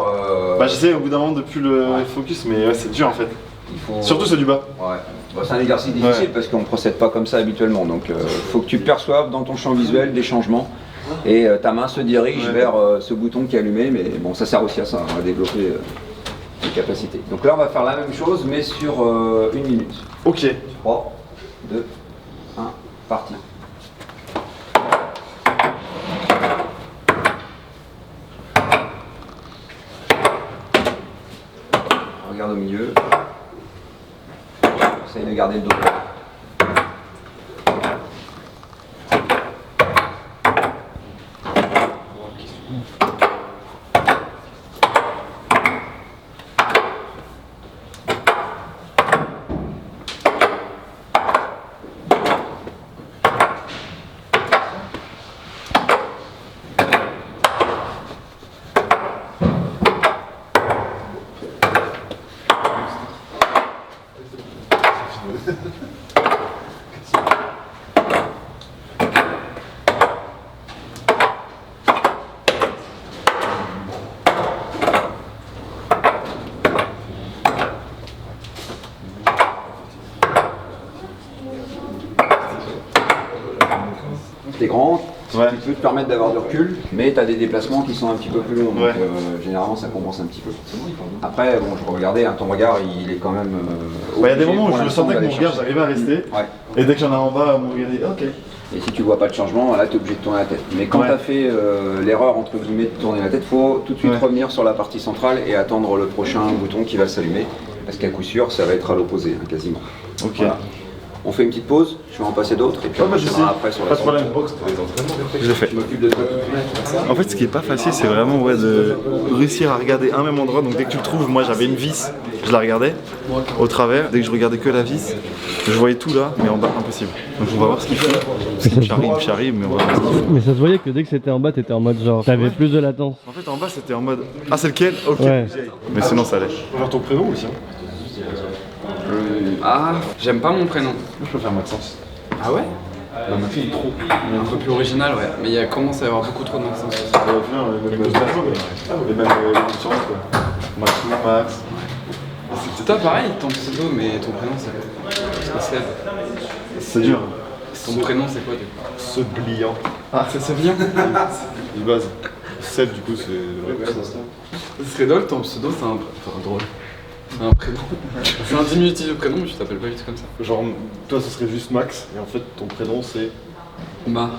Bah j'essaie au bout d'un moment de plus le focus, mais ouais, c'est dur en fait. Surtout ceux du bas. Ouais. Bon, c'est un exercice difficile parce qu'on ne procède pas comme ça habituellement. Donc il faut que tu perçoives dans ton champ visuel des changements. Et ta main se dirige vers ce bouton qui est allumé. Mais bon, ça sert aussi à ça, à développer les capacités. Donc là, on va faire la même chose, mais sur 1 minute. Ok. 3, 2, 1, parti. Regarde au milieu. Essaye de garder le dos droit. T'es grand, tu peux te permettre d'avoir du recul, mais tu as des déplacements qui sont un petit peu plus longs, donc généralement ça compense un petit peu. Après, bon, je regardais, hein, ton regard il est quand même. Il y a des moments où je sentais que mon regard j'arrivais à rester, et dès que j'en ai en bas, mon regard est ok. Et si tu vois pas de changement, là tu es obligé de tourner la tête. Mais quand tu as fait l'erreur entre guillemets de tourner la tête, il faut tout de suite revenir sur la partie centrale et attendre le prochain bouton qui va s'allumer, parce qu'à coup sûr ça va être à l'opposé, hein, quasiment. Ok. Voilà. On fait une petite pause, je vais en passer d'autres et puis on va après sur la pas de problème. Je le fais. En fait, ce qui est pas facile, c'est vraiment de réussir à regarder un même endroit. Donc dès que tu le trouves, moi j'avais une vis, je la regardais au travers. Dès que je regardais que la vis, je voyais tout là, mais en bas impossible. Donc on va voir ce qu'il fait. J'arrive, mais on va voir ce qu'il fait. Mais ça se voyait que dès que c'était en bas, t'étais en mode genre, t'avais plus de latence. En fait, en bas, c'était en mode ah c'est lequel? Ok. Ouais. Mais sinon ça allait. On va ton prénom aussi. Ah, j'aime pas mon prénom. Je préfère Maxence. Ah ouais? Bah, Maxence, il est trop. Un peu plus original, ouais. Mais il commence à y avoir beaucoup trop de Maxence. Et même l'émission, quoi. Maxou, Max. C'est toi pareil, ton pseudo, mais ton prénom c'est Seb. C'est dur. Ton prénom c'est quoi du coup? Sebliant. Ah, c'est Sebliant. De base. Seb, du coup, c'est. Ce serait drôle, ton pseudo c'est un. Enfin, drôle. C'est un prénom. C'est un diminutif de prénom, mais tu t'appelles pas du tout comme ça. Genre, toi, ce serait juste Max, et en fait, ton prénom c'est. Maximum.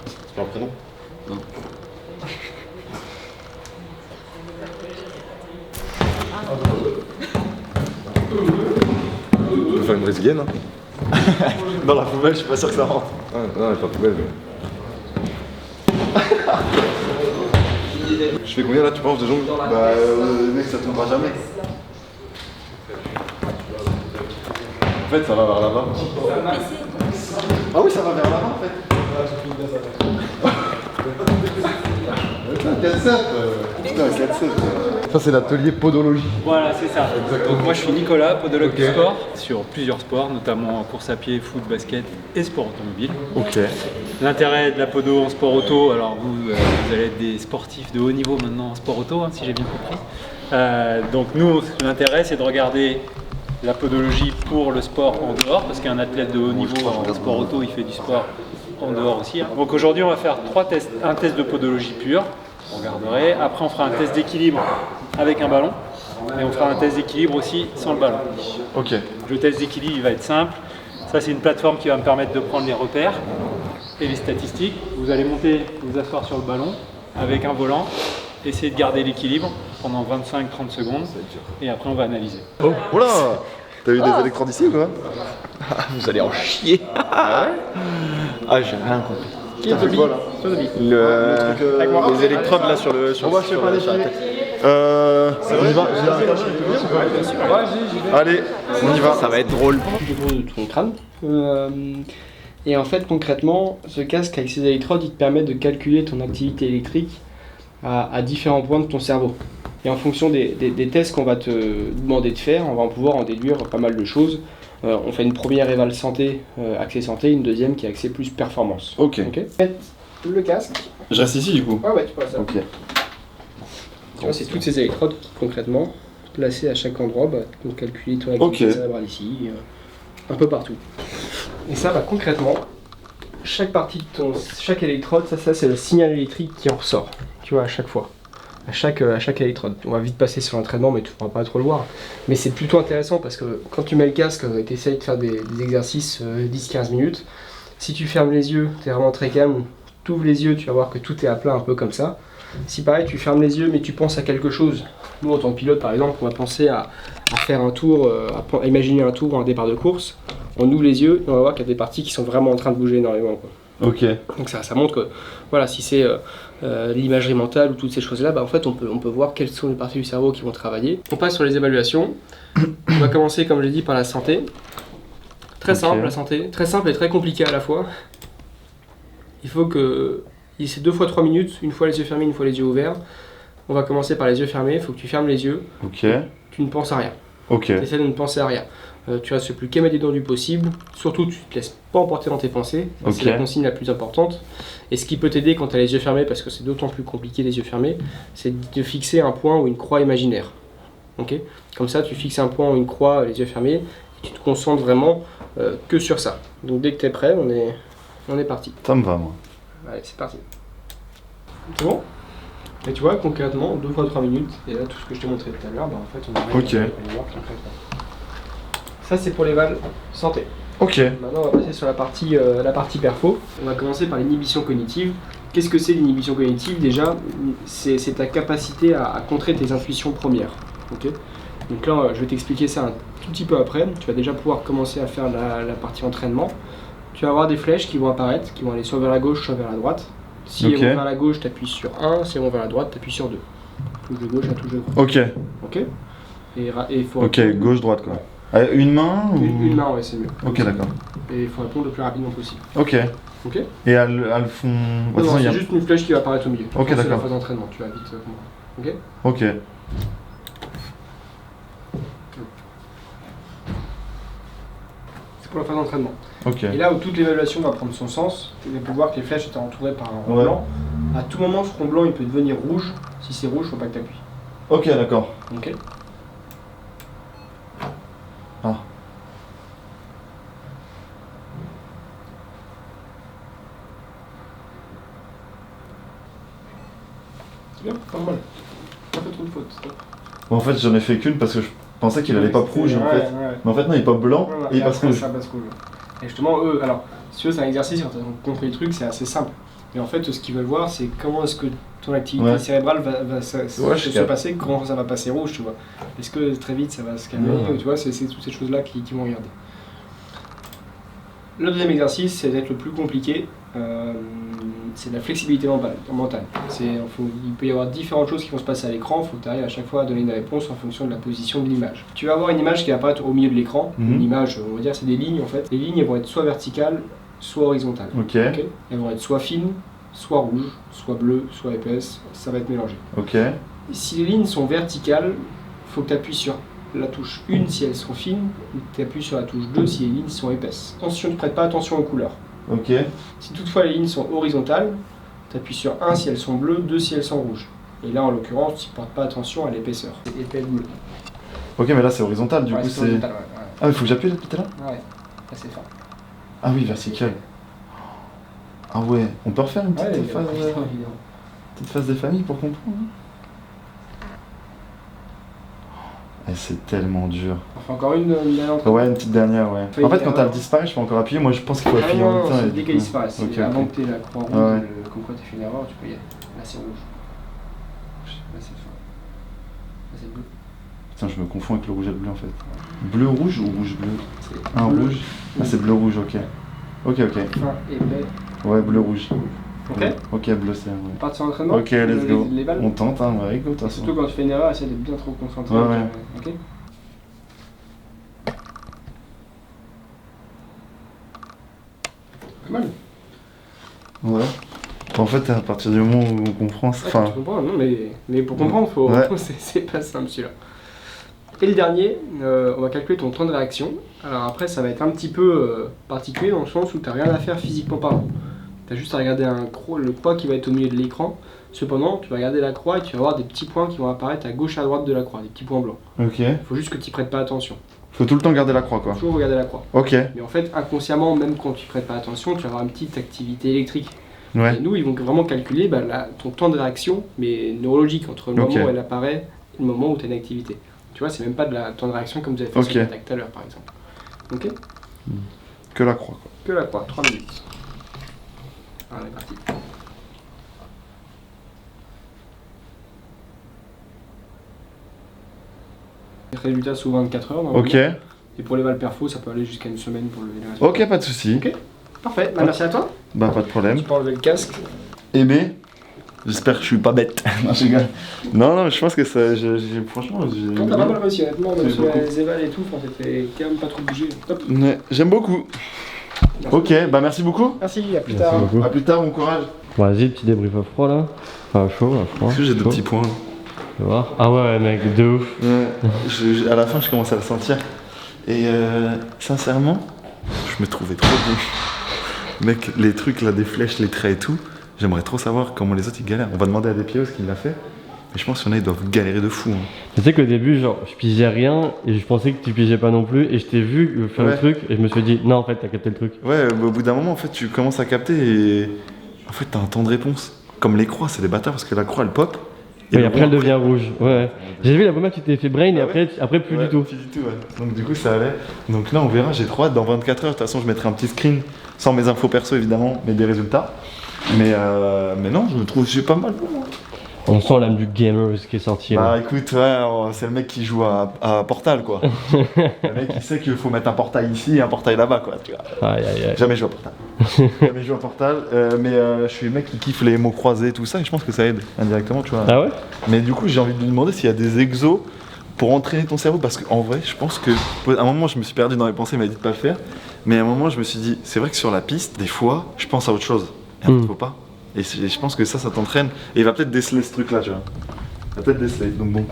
C'est pas un prénom? Non. On peut faire une brésilienne, hein. Dans la poubelle, je suis pas sûr que ça rentre. Ah, non, pas poubelle, mais... Je fais combien là, tu penses, de jongle? Bah, mec, ça tombera jamais. En fait, ça va vers là-bas. Ah oui, ça va vers là-bas, en fait. Putain, 4-7. Putain, 4-7. Ça, c'est l'atelier podologie. Voilà, c'est ça. Donc moi je suis Nicolas, podologue du sport, sur plusieurs sports, notamment course à pied, foot, basket et sport automobile. Ok. L'intérêt de la podo en sport auto, alors vous allez être des sportifs de haut niveau maintenant en sport auto, hein, si j'ai bien compris. Donc nous, l'intérêt c'est de regarder la podologie pour le sport en dehors, parce qu'un athlète de haut niveau en sport auto, il fait du sport en dehors aussi. Hein. Donc aujourd'hui on va faire 3 tests, un test de podologie pure, on regarderait, après on fera un test d'équilibre avec un ballon, et on fera un test d'équilibre aussi sans le ballon. Ok. Le test d'équilibre il va être simple, ça c'est une plateforme qui va me permettre de prendre les repères et les statistiques. Vous allez monter, vous asseoir sur le ballon avec un volant, essayer de garder l'équilibre pendant 25-30 secondes, et après on va analyser. Oh, oula! T'as eu des électrodes ici ou quoi? Vous allez en chier. Ah j'ai rien compris. Qui est Toby? Les électrodes là sur le. On va se pas les chier. On y va. Allez, on y va. Ça va être drôle. De ton crâne. Et en fait, concrètement, ce casque avec ses électrodes, il te permet de calculer ton activité électrique à différents points de ton cerveau. Et en fonction des tests qu'on va te demander de faire, on va pouvoir en déduire pas mal de choses. On fait une première éval santé, accès santé, une deuxième qui est accès plus performance. Ok. Le casque. Je reste ici du coup. Ah ouais, tu vois ça. Ok. Tu vois, c'est toutes ces électrodes qui, concrètement, placées à chaque endroit, pour calculer ton activité cérébrale ici, un peu partout. Et ça, concrètement, chaque partie de chaque électrode, ça c'est le signal électrique qui en ressort, tu vois, à chaque fois. À chaque électrode. On va vite passer sur l'entraînement, mais tu ne pourras pas trop le voir. Mais c'est plutôt intéressant parce que quand tu mets le casque et tu essayes de faire des exercices 10-15 minutes, si tu fermes les yeux, tu es vraiment très calme, tu ouvres les yeux, tu vas voir que tout est à plat un peu comme ça. Si pareil, tu fermes les yeux mais tu penses à quelque chose. Nous, en tant que pilote par exemple, on va penser à faire un tour, à imaginer un tour ou un départ de course. On ouvre les yeux et on va voir qu'il y a des parties qui sont vraiment en train de bouger énormément, quoi. Ok. Donc ça montre que voilà, si c'est l'imagerie mentale ou toutes ces choses-là, en fait on peut voir quelles sont les parties du cerveau qui vont travailler. On passe sur les évaluations. On va commencer, comme j'ai dit, par la santé. Très simple la santé, très simple et très compliqué à la fois. Il faut que c'est 2 fois 3 minutes, une fois les yeux fermés, une fois les yeux ouverts. On va commencer par les yeux fermés, il faut que tu fermes les yeux. Ok. Tu ne penses à rien. Ok. Tu essaies de ne penser à rien. Tu restes le plus calme et détendu possible. Surtout, tu te laisses pas emporter dans tes pensées. C'est la consigne la plus importante. Et ce qui peut t'aider quand tu as les yeux fermés, parce que c'est d'autant plus compliqué les yeux fermés, c'est de fixer un point ou une croix imaginaire. Okay, comme ça, tu fixes un point ou une croix les yeux fermés et tu te concentres vraiment que sur ça. Donc dès que tu es prêt, on est parti. Ça me va, moi. Allez, c'est parti. C'est bon? Et tu vois, concrètement, 2 fois 3 minutes, et là, tout ce que je t'ai montré tout à l'heure, en fait, on va aller voir concrètement. Ça, c'est pour l'éval santé. Ok. Maintenant, on va passer sur la partie perfo. On va commencer par l'inhibition cognitive. Qu'est-ce que c'est l'inhibition cognitive? Déjà, c'est ta capacité à contrer tes intuitions premières. Okay, donc là, je vais t'expliquer ça un tout petit peu après. Tu vas déjà pouvoir commencer à faire la partie entraînement. Tu vas avoir des flèches qui vont apparaître, qui vont aller soit vers la gauche, soit vers la droite. Si elles vont vers la gauche, tu appuies sur 1. Si elles vont vers la droite, tu appuies sur 2. Touche de gauche à touche de droite. Ok. Ok. Et faut ok, gauche-droite quoi. Une main ou... Une main, ouais, c'est mieux. Ok, d'accord. Et il faut répondre le plus rapidement possible. Ok. Ok. Et elles font... Non, c'est juste une flèche qui va apparaître au milieu. Ok, d'accord. C'est la phase d'entraînement, tu vas vite comprendre. Ok. Ok. c'est pour la phase d'entraînement. Ok. Et là où toute l'évaluation va prendre son sens, vous allez voir que les flèches étaient entourées par un rond blanc. À tout moment, ce rond blanc il peut devenir rouge. Si c'est rouge, faut pas que tu appuies. Ok, d'accord. Ok. Ah. C'est bien, pas mal. Pas fait trop de fautes. Bon, en fait, j'en ai fait qu'une parce que je pensais qu'il allait pas rouge en fait. Ouais. Mais en fait, non, il est pas blanc et il passe après, rouge. ça passe rouge. Et justement, eux, alors, si tu veux, c'est un exercice, quand tu as compris le truc, c'est assez simple. Mais en fait, ce qu'ils veulent voir, c'est comment est-ce que ton activité cérébrale va se passer, comment ça va passer rouge, tu vois. Est-ce que très vite ça va se calmer, tu vois, c'est toutes ces choses-là qui vont regarder. Le deuxième exercice, c'est d'être le plus compliqué, c'est la flexibilité mentale. Il peut y avoir différentes choses qui vont se passer à l'écran, il faut que tu arrives à chaque fois à donner une réponse en fonction de la position de l'image. Tu vas avoir une image qui va apparaître au milieu de l'écran, une image, on va dire, c'est des lignes en fait. Les lignes elles vont être soit verticales, soit horizontales. Ok. Elles vont être soit fines, soit rouges, soit bleues, soit épaisses, ça va être mélangé. Ok. Si les lignes sont verticales, il faut que tu appuies sur la touche 1 si elles sont fines, ou tu appuies sur la touche 2 si les lignes sont épaisses. Attention, ne prête pas attention aux couleurs. Ok. Si toutefois les lignes sont horizontales, tu appuies sur 1 si elles sont bleues, 2 si elles sont rouges. Et là en l'occurrence, tu ne portes pas attention à l'épaisseur. C'est épais bleu. Ok, mais là c'est horizontal, du coup c'est. Horizontal, Ah, il faut que j'appuie là, là. Ouais, là c'est fort. Ah oui, vertical. Ah ouais, on peut refaire une petite phase des familles pour comprendre. Et c'est tellement dur. On fait encore une dernière. Ouais, une petite dernière, ouais. En fait, quand elle disparaît, je peux encore appuyer. Moi, je pense qu'il faut appuyer en même temps. Dès qu'elle disparaît, c'est avant que tu aies la croix rouge, comme quoi tu fais une erreur, tu peux y aller. Là, c'est rouge. Là, c'est fort. Là, c'est bleu. Putain, je me confonds avec le rouge et le bleu en fait. Bleu-rouge ou rouge-bleu? Un rouge. Ah, c'est bleu-rouge, ok. Ok. Fin et bleu. Ouais, bleu-rouge. Ok. Ok, bleu, c'est. Ouais. On part sur l'entraînement. Ok, let's go. Les balles. On tente, hein, ouais, go, de toute façon. Surtout quand tu fais une erreur, essaie d'être bien trop concentré. Ouais. Ok. Pas mal. Ouais. En fait, à partir du moment où on comprend, enfin. Tu comprends, non, mais pour comprendre, faut... c'est pas simple celui-là. Et le dernier, on va calculer ton temps de réaction. Alors après, ça va être un petit peu particulier dans le sens où tu n'as rien à faire physiquement parlant. Tu as juste à regarder le croix qui va être au milieu de l'écran. Cependant, tu vas regarder la croix et tu vas avoir des petits points qui vont apparaître à gauche et à droite de la croix, des petits points blancs. Ok. Il faut juste que tu y prêtes pas attention. Faut tout le temps garder la croix, quoi. Toujours regarder la croix. Ok. Mais en fait, inconsciemment, même quand tu prêtes pas attention, tu vas avoir une petite activité électrique. Ouais. Et nous, ils vont vraiment calculer ton temps de réaction, mais neurologique, entre le moment où elle apparaît et le moment où tu as une activité. Tu vois, c'est même pas de la temps de réaction comme vous avez fait sur l'attaque tout à l'heure, par exemple. Ok. Que la croix, quoi. Que la croix, 3 minutes. Allez, parti. Les résultats sous 24 heures. Ok. Et pour les balles perfo, ça peut aller jusqu'à une semaine pour lever les résultats. Ok, pas de soucis. Ok. Parfait, merci à toi. Bah, pas de problème. Tu peux enlever le casque. Eh ben, j'espère que je suis pas bête. Non, je rigole. Non, je pense que ça. Franchement, T'as pas mal réussi, honnêtement, même sur les évals et tout, t'étais quand même pas trop bougé. Top. Ouais, j'aime beaucoup. Merci. Ok, bah merci beaucoup. Merci, à plus tard. Beaucoup. À plus tard, bon courage. Vas-y, petit débrief à froid là. Enfin, à chaud, à froid. Est-ce que j'ai 2 petits points? Tu vas voir. Ah ouais, mec, de ouf. Ouais, à la fin, je commence à le sentir. Et sincèrement, je me trouvais trop bon. Mec, les trucs là, des flèches, les traits et tout, j'aimerais trop savoir comment les autres ils galèrent. On va demander à des pieds ce qu'il l'a fait. Mais je pense qu'il y en a, ils doivent galérer de fou. Hein. Tu sais qu'au début, genre, je pigeais rien et je pensais que tu pigeais pas non plus. Et je t'ai vu faire le truc et je me suis dit, non, en fait, t'as capté le truc. Ouais, au bout d'un moment, en fait, tu commences à capter et en fait, t'as un temps de réponse. Comme les croix, c'est des bâtards parce que la croix elle pop. Et après, elle devient rouge. Ouais. J'ai vu la première, tu t'es fait brain et après plus du tout. Plus du tout, ouais. Donc, du coup, ça allait. Donc là, on verra. J'ai trop hâte. Dans 24 heures, de toute façon, je mettrai un petit screen sans mes infos perso évidemment, mais des résultats. Mais non, je me trouve, j'ai pas mal. On sent l'âme du gamer qui est sorti. Bah là. écoute, ouais, c'est le mec qui joue à Portal quoi. Le mec qui sait qu'il faut mettre un portail ici et un portail là-bas quoi. Tu vois. Aïe, aïe, aïe. Jamais joué à Portal. Jamais joué à Portal. Mais je suis le mec qui kiffe les mots croisés tout ça et je pense que ça aide indirectement tu vois. Ah ouais. Mais du coup j'ai envie de lui demander s'il y a des exos pour entraîner ton cerveau parce qu'en vrai je pense que à un moment je me suis perdu dans les pensées, il m'a dit de pas le faire. Mais à un moment je me suis dit c'est vrai que sur la piste des fois je pense à autre chose. Et il faut pas. Et je pense que ça t'entraîne. Et il va peut-être déceler ce truc là, tu vois. Il va peut-être déceler. Donc bon,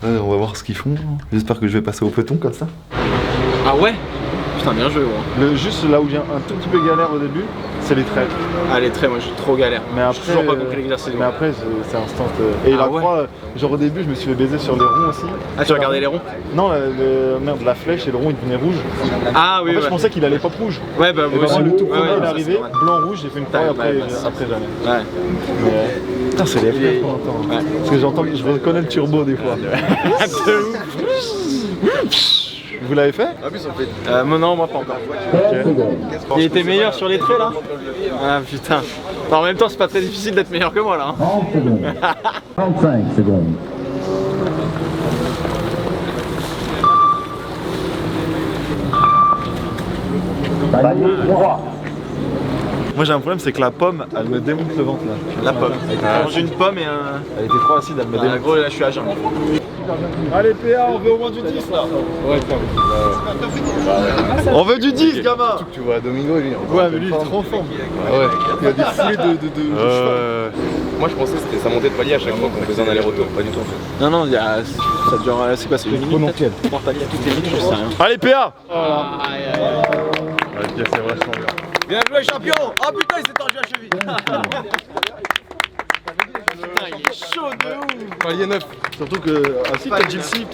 on va voir ce qu'ils font. J'espère que je vais passer au peloton comme ça. Ah ouais? Putain, bien joué, gros. Juste là où j'ai un tout petit peu galère au début, c'est les traits. Ah, les traits, moi je suis trop galère. Mais après, toujours pas compris l'exercice. Mais après, c'est instant. Et la croix, genre au début, je me suis fait baiser sur les ronds aussi. Ah, tu regardais les ronds? Non, merde, la flèche et le rond il devenait rouge. Ah oui, en fait, je pensais qu'il allait pop rouge. Ouais, bah moi aussi. Le tout premier il est arrivé, blanc-rouge, j'ai fait une croix après jamais. Ouais. Putain, c'est les FF qu'on entend. Parce que je reconnais le turbo des fois. Vous l'avez fait? Non, moi pas encore. Il était meilleur sur les traits là? Ah putain. Enfin, en même temps, c'est pas très difficile d'être meilleur que moi là. 35 secondes. Moi j'ai un problème, c'est que la pomme, elle me démonte le ventre là. La pomme. J'ai une pomme et un... Elle était trop acide, elle me démonte. Gros, là je suis à jeun. Allez PA, on veut au moins du 10 là. Ouais, on veut du 10 gamin. Tu vois Domingo lui. Ouais mais lui il est trop en forme. Ouais. Il y a des foulées de Moi je pensais que c'était sa montée de palier à chaque fois qu'on faisait un aller-retour, pas du tout en fait. Non, ça dure, c'est quoi, c'est une minute pour palier à toutes les minutes, je sais rien. Allez PA. Ok, c'est vachement bien. Bien joué champion. Oh putain, il s'est tordu la cheville. Putain, il est chaud de ouf. Palier 9. Surtout que... Ah si, peut-être Gilsi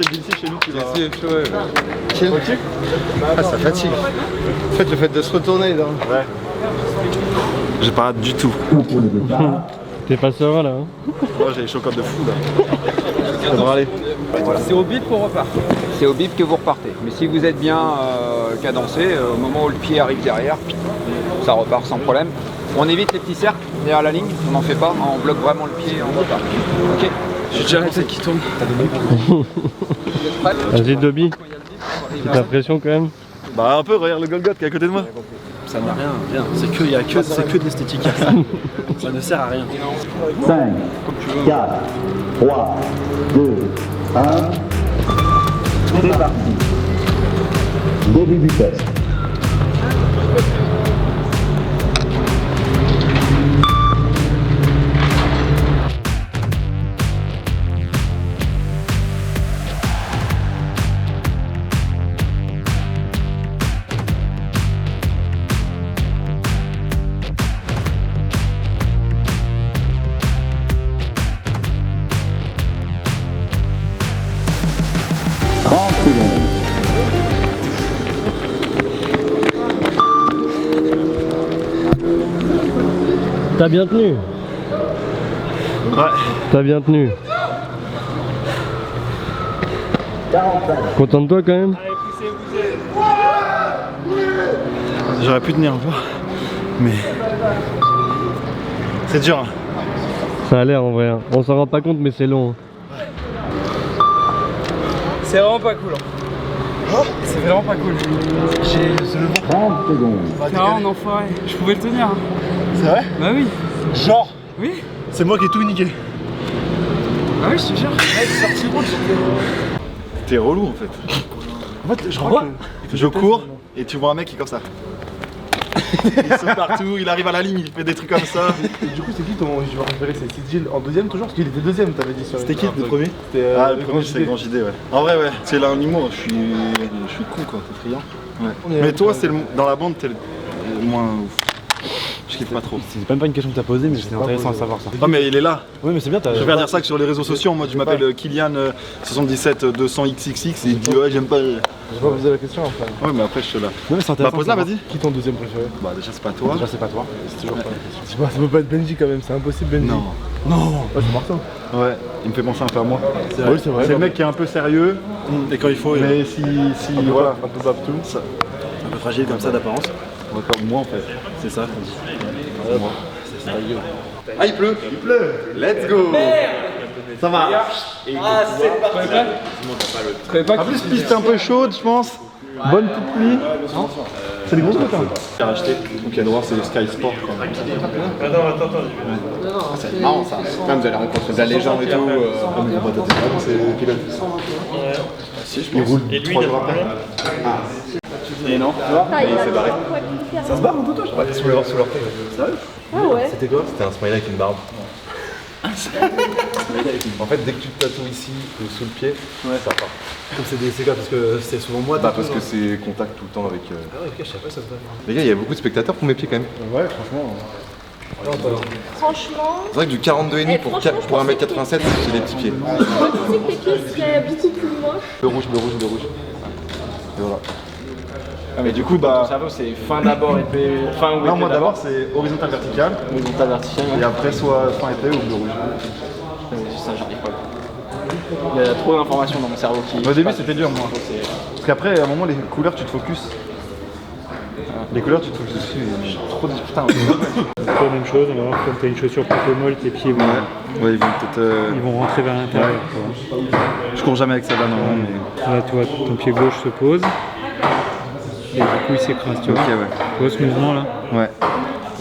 chez nous qui va... C'est chaud, ouais. Ah, ça fatigue. En fait, le fait de se retourner là. Ouais. J'ai pas hâte du tout. T'es pas serein là hein? Moi j'ai les chocottes de fou là. Ça devrait aller. C'est au bip qu'on repart. C'est au bip que vous repartez. Mais si vous êtes bien cadencé, au moment où le pied arrive derrière, ça repart sans problème. On évite les petits cercles derrière la ligne, on n'en fait pas, on bloque vraiment le pied et on repart. Ok. J'ai déjà la tête qui tourne. Vas-y Dobby, c'est ta pression quand même? Bah un peu, regarde le Golgoth qui est à côté de moi. Ça n'a rien. C'est que de l'esthétique. Ça ne sert à rien. 5, 4, 3, 2, 1. C'est parti. Début du test. T'as bien tenu? Ouais. T'as bien tenu. Content de toi quand même? J'aurais pu tenir encore, mais c'est dur. Hein. Ça a l'air en vrai, hein. On s'en rend pas compte mais c'est long. C'est vraiment pas cool. C'est vraiment pas cool. J'ai le vent. 30 secondes. Non, enfoiré. Je pouvais le tenir. C'est vrai? Bah oui. Genre? Oui. C'est moi qui ai tout niqué. Ah oui, je te jure. Sorti rouge. T'es relou en fait. En fait, je crois que je cours et tu vois un mec qui est comme ça. Il saute partout, il arrive à la ligne, il fait des trucs comme ça. Et du coup, c'est qui ton joueur préféré? C'est Sid en deuxième toujours? Parce qu'il était deuxième, t'avais dit sur. C'était qui le premier? Ah, le premier c'est Grand JD, ouais. En vrai, ouais, c'est là un humour, je suis con quoi, t'es friand. Ouais. Mais toi, c'est dans la bande, t'es le moins ouf. Je kiffe pas trop. C'est même pas une question que t'as posée, mais c'était intéressant à savoir ça. Non mais il est là. Oui mais c'est bien, je vais dire ça que sur les réseaux sociaux, moi je m'appelle Kylian 77 200XXX et il dit ouais j'aime pas. J'ai pas posé la question après. Ouais mais après je suis là. Non mais c'est intéressant. Bah pose là, vas-y. Qui est ton deuxième préféré? Bah déjà c'est pas toi. Déjà c'est pas toi. C'est toujours pas la question. Je sais pas, ça peut pas être Benji quand même, c'est impossible Benji. Non. Non. Ouais c'est Martin. Ouais, il me fait penser un peu à moi. Oui c'est vrai. C'est le mec qui est un peu sérieux et quand il faut. Mais si voilà. Un peu bave tout. Un peu fragile comme ça d'apparence. Comme moi en fait. C'est ça. Moi. C'est ça. Ah il pleut. Il pleut. Let's go. Ça va. Ah c'est parti. En plus piste un peu chaude je pense. Bonne petite pluie. C'est des grosses bottes hein. J'ai racheté. Donc il y a droit c'est Sky Sport. Attends. C'est marrant ça. Même vous allez rencontrer de la légende et tout. Comme il va pas tâter, c'est pilote. Si je pense. Il roule 3 jours après. Et non, il s'est barré. Ça se barre un peu toi? Ouais, sous leur tête. Ah ouais. C'était quoi? C'était un smiley avec une barbe. En fait, dès que tu te tatoues ici ou sous le pied, ça part. Comme c'est des CK parce que c'est souvent moi. Bah parce que c'est contact tout le temps avec... Ah ouais, ok, je savais pas ça. Les gars, il y a beaucoup de spectateurs pour mes pieds quand même. Ouais, franchement. Franchement, C'est vrai que du 42,5 pour 1m87, j'ai des petits pieds. moi je pensais que tes pieds seraient beaucoup plus moches. Le rouge, le rouge, le rouge. Et voilà. Ah mais du coup bah... Ton cerveau c'est fin d'abord épais, fin ou épais. Non moi d'abord c'est horizontal vertical. Horizontal vertical. Et après soit fin épais ou bleu rouge. Ça j'arrive pas. Il y a trop d'informations dans mon cerveau qui... Au début c'était dur moi. Parce qu'après à un moment les couleurs tu te focuses. Les couleurs tu te focuses dessus et j'ai trop de... Putain. C'est pas la même chose, on va voir comme tu as une chaussure plutôt molle, tes pieds vont, ouais, ils vont peut-être... ils vont rentrer vers l'intérieur. Ouais. Je cours jamais avec celle-là normalement mais... Là tu vois ton pied gauche se pose. Et du coup il s'écrase, tu vois. Ok ouais. Tu vois ce mouvement là? Ouais.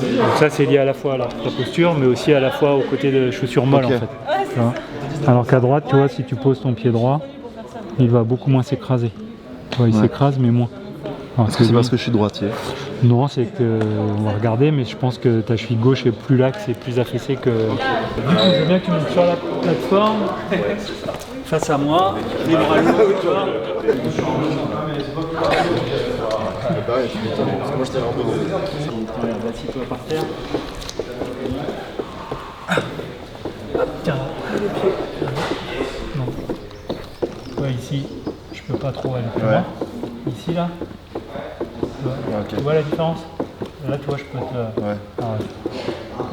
Donc ça c'est lié à la fois à ta posture mais aussi à la fois au côté de chaussures molles en fait. Tu vois. Alors qu'à droite, tu vois, si tu poses ton pied droit, il va beaucoup moins s'écraser. Tu vois, il s'écrase mais moins. Est-ce que c'est parce que je suis droitier? Non, c'est que on va regarder, mais je pense que ta cheville gauche est plus laxe et plus affaissée que. Du coup, je veux bien que tu montes sur la plateforme, face à moi, les bras lourds, tu vois. Assis-toi par terre. Tiens, les pieds. Non. Ouais, ici, je peux pas trop aller plus loin. Ici, là. Tu vois la différence? Là, tu vois, je peux te... Ouais. Alors,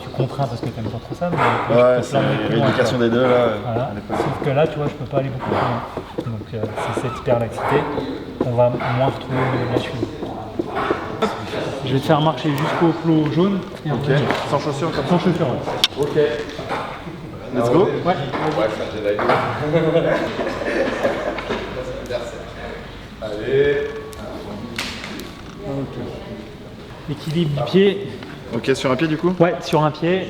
tu contrains parce que t'aimes pas trop ça, mais ouais, c'est l'éducation des deux, là. Voilà. Sauf que là, tu vois, je peux pas aller beaucoup plus loin. Donc, c'est cette hyperlaxité qu'on va moins retrouver au niveau de la cheville. Je vais te faire marcher jusqu'au plot jaune. Et ok. Sans chaussures comme ça? Sans chaussures, ouais. Ok. Let's go? Ouais. Allez. Ok. Équilibre du pied. Ok, sur un pied du coup? Ouais, sur un pied.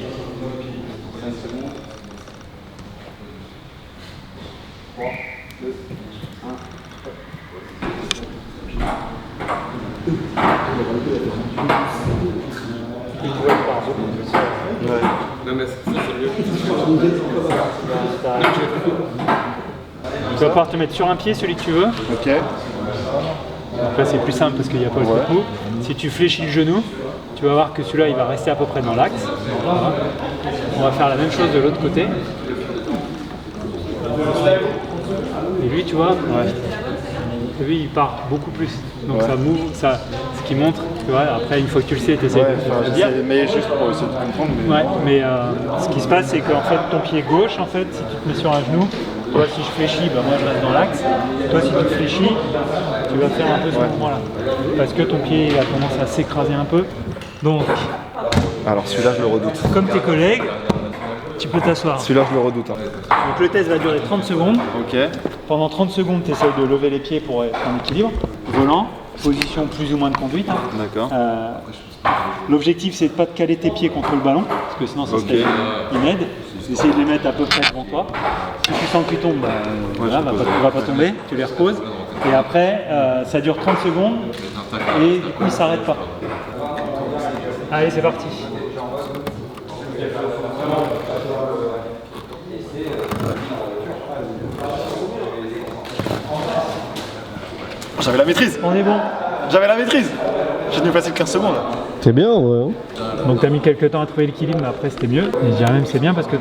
Non mais ça c'est mieux. Tu vas pouvoir te mettre sur un pied celui que tu veux. Ok. Donc là c'est plus simple parce qu'il n'y a pas le coup. Si tu fléchis le genou, tu vas voir que celui-là il va rester à peu près dans l'axe. Voilà. On va faire la même chose de l'autre côté. Et lui tu vois, lui il part beaucoup plus. Donc ça move, ça, ce qui montre, tu vois, après une fois que tu le sais, tu essaies de le dire. Mais juste pour essayer de comprendre. Mais... Ouais, mais ce qui se passe c'est qu'en fait ton pied gauche, en fait, si tu te mets sur un genou, toi si je fléchis, bah, moi je reste dans l'axe. Toi si tu fléchis, tu vas faire un peu ce mouvement-là. Parce que ton pied il a tendance à s'écraser un peu. Donc, alors celui-là je le redoute. Comme tes collègues, tu peux t'asseoir. Celui-là je le redoute. Hein. Donc le test va durer 30 secondes. Ok. Pendant 30 secondes, tu essayes de lever les pieds pour être en équilibre. Volant, position plus ou moins de conduite. Hein. D'accord. L'objectif c'est de ne pas te caler tes pieds contre le ballon, parce que sinon ça serait inédit. Essaye de les mettre à peu près devant toi. Si tu sens que tu tombes, voilà, tu vas pas tomber, tu les reposes. Et après, ça dure 30 secondes et du coup il ne s'arrête pas. Allez, c'est parti. J'avais la maîtrise. On est bon. J'avais la maîtrise. J'ai tenu facile 15 secondes. C'est bien en vrai. Donc tu as mis quelques temps à trouver l'équilibre, mais après c'était mieux. Et je dirais même c'est bien parce que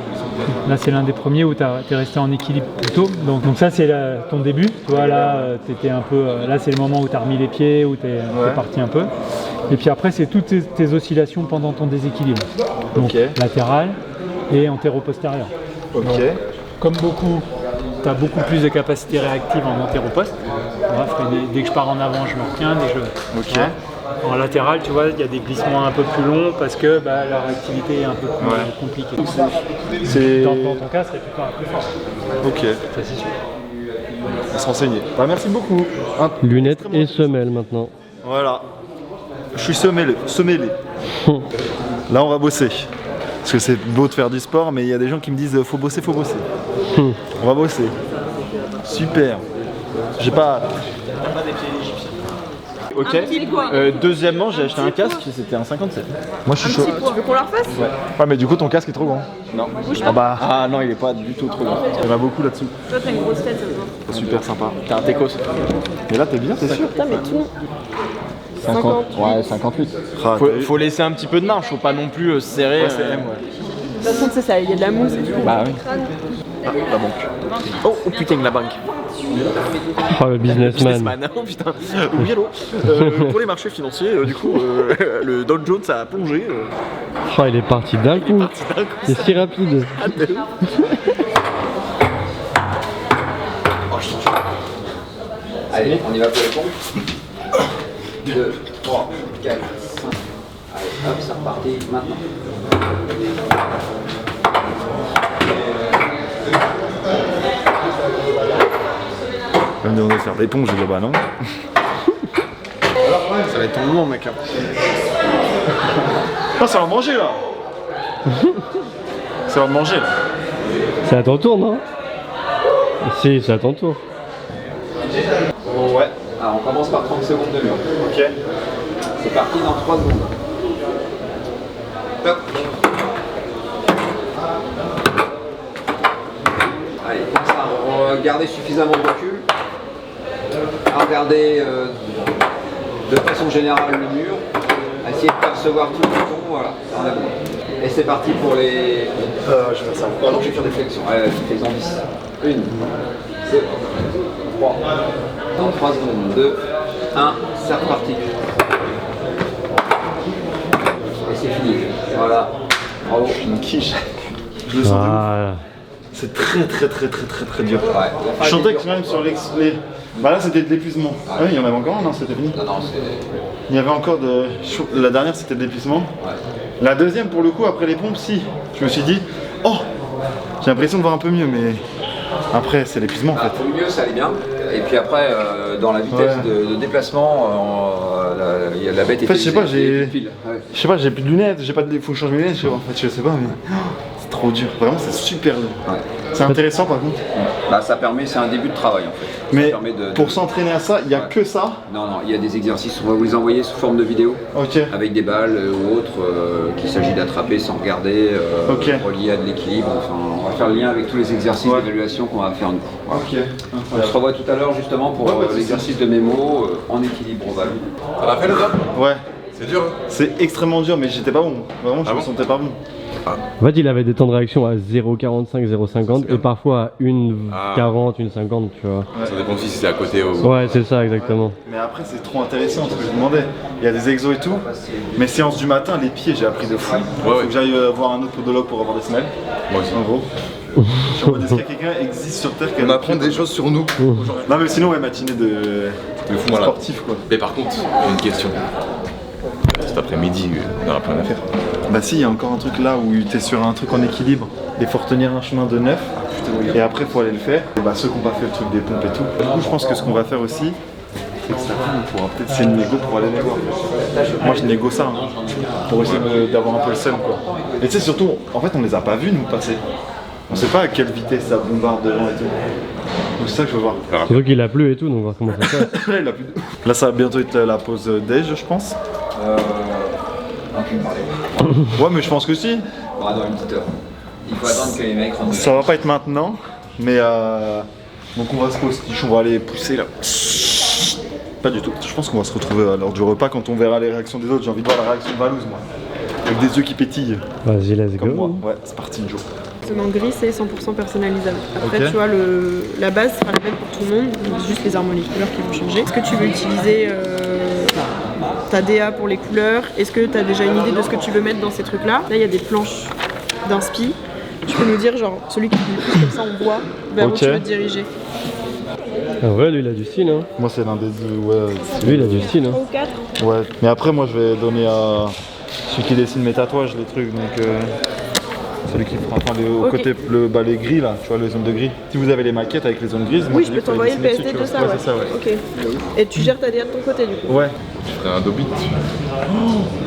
là c'est l'un des premiers où tu es resté en équilibre plus tôt. Donc ça c'est ton début. Tu vois là, t'étais un peu, là c'est le moment où tu as remis les pieds, où tu es parti un peu. Et puis après c'est toutes tes oscillations pendant ton déséquilibre. Donc latéral et antéro-postérieur. Ok. Donc, comme beaucoup, tu as beaucoup plus de capacité réactive en antéro-post. Dès que je pars en avant, je me retiens. Dès que je... En latéral, tu vois, il y a des glissements un peu plus longs parce que la réactivité est un peu plus compliquée. Dans ton cas, c'est plutôt un peu fort. Ok. Ça, c'est sûr. On va se renseigner. Bah, merci beaucoup. Lunettes et semelles maintenant. Voilà. Je suis semmelé. Là, on va bosser. Parce que c'est beau de faire du sport, mais il y a des gens qui me disent faut bosser, faut bosser. On va bosser. Super. J'ai pas hâte. Ok. Deuxièmement, j'ai acheté un casque, c'était un 57. Moi je suis chaud. Tu veux qu'on la refasse? Ouais, mais du coup ton casque est trop grand. Non. Bouge pas. Ah bah. Ah non, il est pas du tout trop grand. Il y en a beaucoup là-dessous. Toi, t'as une grosse tête, ça se voit. C'est super sympa. T'es un techos. Mais là, t'es bien, t'es sûr? Putain, mais tout. 50. Ouais, 58. Faut laisser un petit peu de marge, faut pas non plus serrer. Ouais, c'est M, ouais. De toute façon, tu sais, il y a de la mousse et tout. Bah oui. Ah, la banque. Oh putain, la banque. Oh, le businessman. Oh putain. Oui, allô. Pour les marchés financiers, du coup, le Dow Jones a plongé. Oh, il est parti d'un coup. C'est si rapide. Allez, on y va pour les pompes. 2, 3, 4, 5. Allez, hop, c'est reparti maintenant. On me demandait de faire des pompes, j'ai dit bah non. Ça va être ton moment, mec. Ah, ça va manger là. Ça va manger là. C'est à ton tour, non? Si, c'est à ton tour. Ouais. Alors on commence par 30 secondes de mur. Ok. C'est parti dans 3 secondes. Top. Allez, comme ça, on va garder suffisamment de recul. À regarder de façon générale le mur. Essayer de percevoir tout le bouton, voilà, on a bon. Et c'est parti pour les... je vais faire ça. Non, je vais faire des flexions. Ouais, fais-en 10. 1, 2, 3. Dans 3 secondes. 2, 1, c'est reparti. Et c'est fini. Voilà. Bravo. Une quiche. Je le sens. Voilà. C'est très dur. Ouais, je sentais que même sur les... Bah là c'était de l'épuisement. Ah oui, il y en avait encore un, non? C'était fini? Non, c'est... Il y avait encore de... La dernière c'était de l'épuisement. Ouais. La deuxième pour le coup, après les pompes, si. Je me suis dit, oh, j'ai l'impression de voir un peu mieux, mais après c'est l'épuisement en fait. Pour le mieux ça allait bien. Et puis après, dans la vitesse de déplacement, la bête était... En fait, je sais pas, j'ai plus de lunettes, j'ai pas de... faut que je change mes lunettes, en fait, je sais pas, mais... C'est trop dur, vraiment c'est super dur. Ouais. C'est intéressant par contre. Bah ça permet, c'est un début de travail en fait. Mais pour s'entraîner à ça, il n'y a que ça? Non, il y a des exercices, on va vous les envoyer sous forme de vidéo. Ok. Avec des balles ou autres qu'il s'agit d'attraper sans regarder, relié à de l'équilibre. Enfin, on va faire le lien avec tous les exercices d'évaluation qu'on va faire nous. Ok. On se revoit tout à l'heure justement pour l'exercice de mémo en équilibre au ballon. Ça l'a fait le top? Ouais. C'est dur. C'est extrêmement dur, mais j'étais pas bon. Vraiment, je me sentais pas bon. En fait, il avait des temps de réaction à 0,45, 0,50 et parfois à 1,40, 1,50, tu vois. Ça dépend si c'est à côté ou... Ouais, c'est ça, exactement. Mais après, c'est trop intéressant ce que je demandais. Il y a des exos et tout. Mes séances du matin, les pieds, j'ai appris de fou. Faut que j'aille voir un autre podologue pour avoir des semelles. Moi aussi. En gros. Je me dis que quelqu'un existe sur Terre qui on apprend des choses sur nous. Non, mais sinon, ouais, matinée de fou, sportif quoi. Mais par contre, une question. Cet après-midi, on n'aura plus rien à faire. Bah si, il y a encore un truc là où t'es sur un truc en équilibre. Il faut retenir un chemin de 9 et après faut aller le faire. Et bah ceux qui n'ont pas fait le truc des pompes et tout. Du coup je pense que ce qu'on va faire aussi, c'est que ça on pourra peut-être c'est une négo pour aller les voir. Moi je négo ça pour essayer d'avoir un peu le seum quoi. Et tu sais surtout, en fait on les a pas vus nous passer. On sait pas à quelle vitesse ça bombarde devant et tout. Donc c'est ça que je veux voir. Surtout qu'il a plu et tout, donc on va voir comment ça se passe. Là, il a plu. Là ça va bientôt être la pause déj je pense. Ouais mais je pense que si. Dans une petite heure. Il faut attendre que les mecs rentrent. Ça va pas être maintenant, mais donc on va se postiche, on va aller pousser là. Pas du tout. Je pense qu'on va se retrouver à l'heure du repas quand on verra les réactions des autres. J'ai envie de voir la réaction de Valouz moi. Avec des yeux qui pétillent. Vas-y, let's go. Moi. Ouais, c'est parti Joe. En gris, c'est 100% personnalisable. Après, okay. Tu vois, la base sera la même pour tout le monde, donc juste les harmonies couleurs qui vont changer. Est-ce que tu veux utiliser ta DA pour les couleurs? Est-ce que tu as déjà une idée de ce que tu veux mettre dans ces trucs-là? Là, il y a des planches d'inspi. Tu peux nous dire, genre, celui qui dit le plus, comme ça, on voit vers où tu veux te diriger. En vrai, lui, il a du style, hein. Moi, c'est l'un des deux, ouais. Lui, il a du style, hein. 3 ou 4. Ouais, mais après, moi, je vais donner à celui qui dessine mes tatouages, les trucs, donc... Celui qui fera au côté les gris là, tu vois les zones de gris. Si vous avez les maquettes avec les zones grises, oui, je peux t'envoyer le PSD de ça, ouais. C'est ça, ouais. Ok. Et tu gères ta DA de ton côté du coup? Ouais. Je ferai un dobit.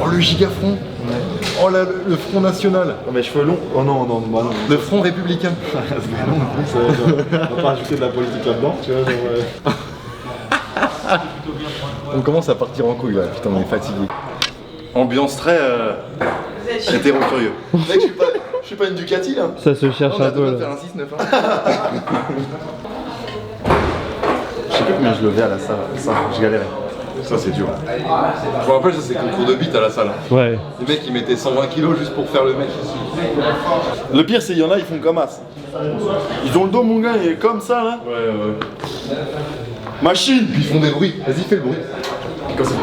Oh le gigafront. Ouais. Oh là, le front national. Oh, mes cheveux longs. Oh non, bah non. Le front républicain. C'est long en plus, on va pas rajouter de la politique là-dedans, tu vois. Genre, On commence à partir en couille là, putain on est fatigué. Ambiance très hétéro-curieux. Mec, je suis pas une Ducati là. Ça se cherche un peu là. Faire un 6-9 Je sais plus combien je levais à la salle, ça, je galérais. Ça c'est dur. Je me rappelle, ça c'est concours de bite à la salle. Ouais. Les mecs ils mettaient 120 kilos juste pour faire le mec. Le pire c'est qu'il y en a, ils font comme as. Ils ont le dos, mon gars, il est comme ça là. Ouais. Machine. Ils font des bruits. Vas-y, fais le bruit. Comme ça.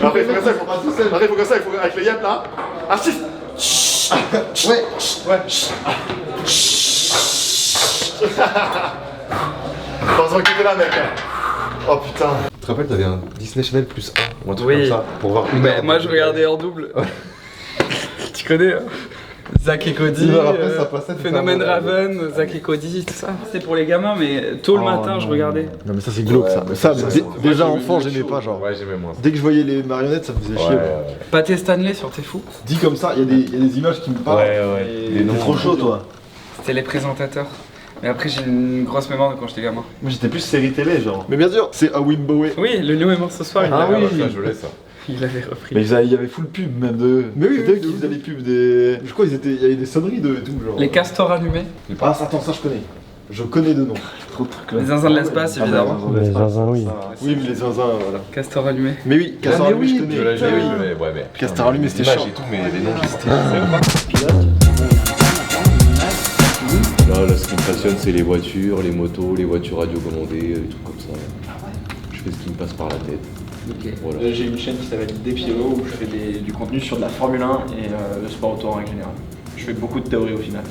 Après il faut comme ça, il faut pas tout seul. Après il faut comme ça, il faut avec les yaps là. Assiste. Ouais. Heureusement que t'étais là mec. Oh putain. Tu te rappelles, t'avais un Disney Channel plus 1 ou un truc Oui. comme ça pour voir une Mais heure moi de- je regardais en double. Tu connais hein Zach et Cody, Tu me rappelles, ça passait tout Phénomène le temps. Raven, Zach et Cody, tout ça. C'était pour les gamins, mais tôt le matin je regardais. Non mais ça c'est glauque ça. mais Ça, ça, mais c'est- déjà moi, enfant j'aimais j'aimais pas genre. Ouais, j'aimais moins. Dès que je voyais les marionnettes ça me faisait chier. Pâté Stanley sur T'es fou. Dit comme ça, il y a des images qui me parlent. Les T'es noms. trop chaud toi. C'était les présentateurs. Mais après j'ai une grosse mémoire de quand j'étais gamin. Moi j'étais plus série télé genre. Mais bien sûr, c'est Awimbowe. Oui, le Léo est mort ce soir, il Ah l'avait oui. repris. Je l'ai ça. Il l'avait repris. Mais il y avait full pub même de. Mais oui, c'était eux qui faisaient les pubs des. Je crois qu'il y avait des sonneries de tout genre. Les castors allumés. Ah attends, ça je connais. Je connais de nom. Trop de trucs là. Les zinzins de l'espace évidemment. Les zinzins, oui. Oui, mais les zinzins, voilà. Castor allumé. Mais oui, Castor allumé, je connais. Je l'ai Mais oui. vu, ouais, mais. Castor allumé, c'était l'image chiant. et tout, mais les noms, c'était. Là, ce qui me passionne, c'est les voitures, les motos, les voitures radiocommandées, des trucs comme ça. Je fais ce qui me passe par la tête. Ok. Voilà. J'ai une chaîne qui s'appelle Despielo où je fais du contenu sur de la Formule 1 et le sport auto en règle générale. Je fais beaucoup de théorie au final.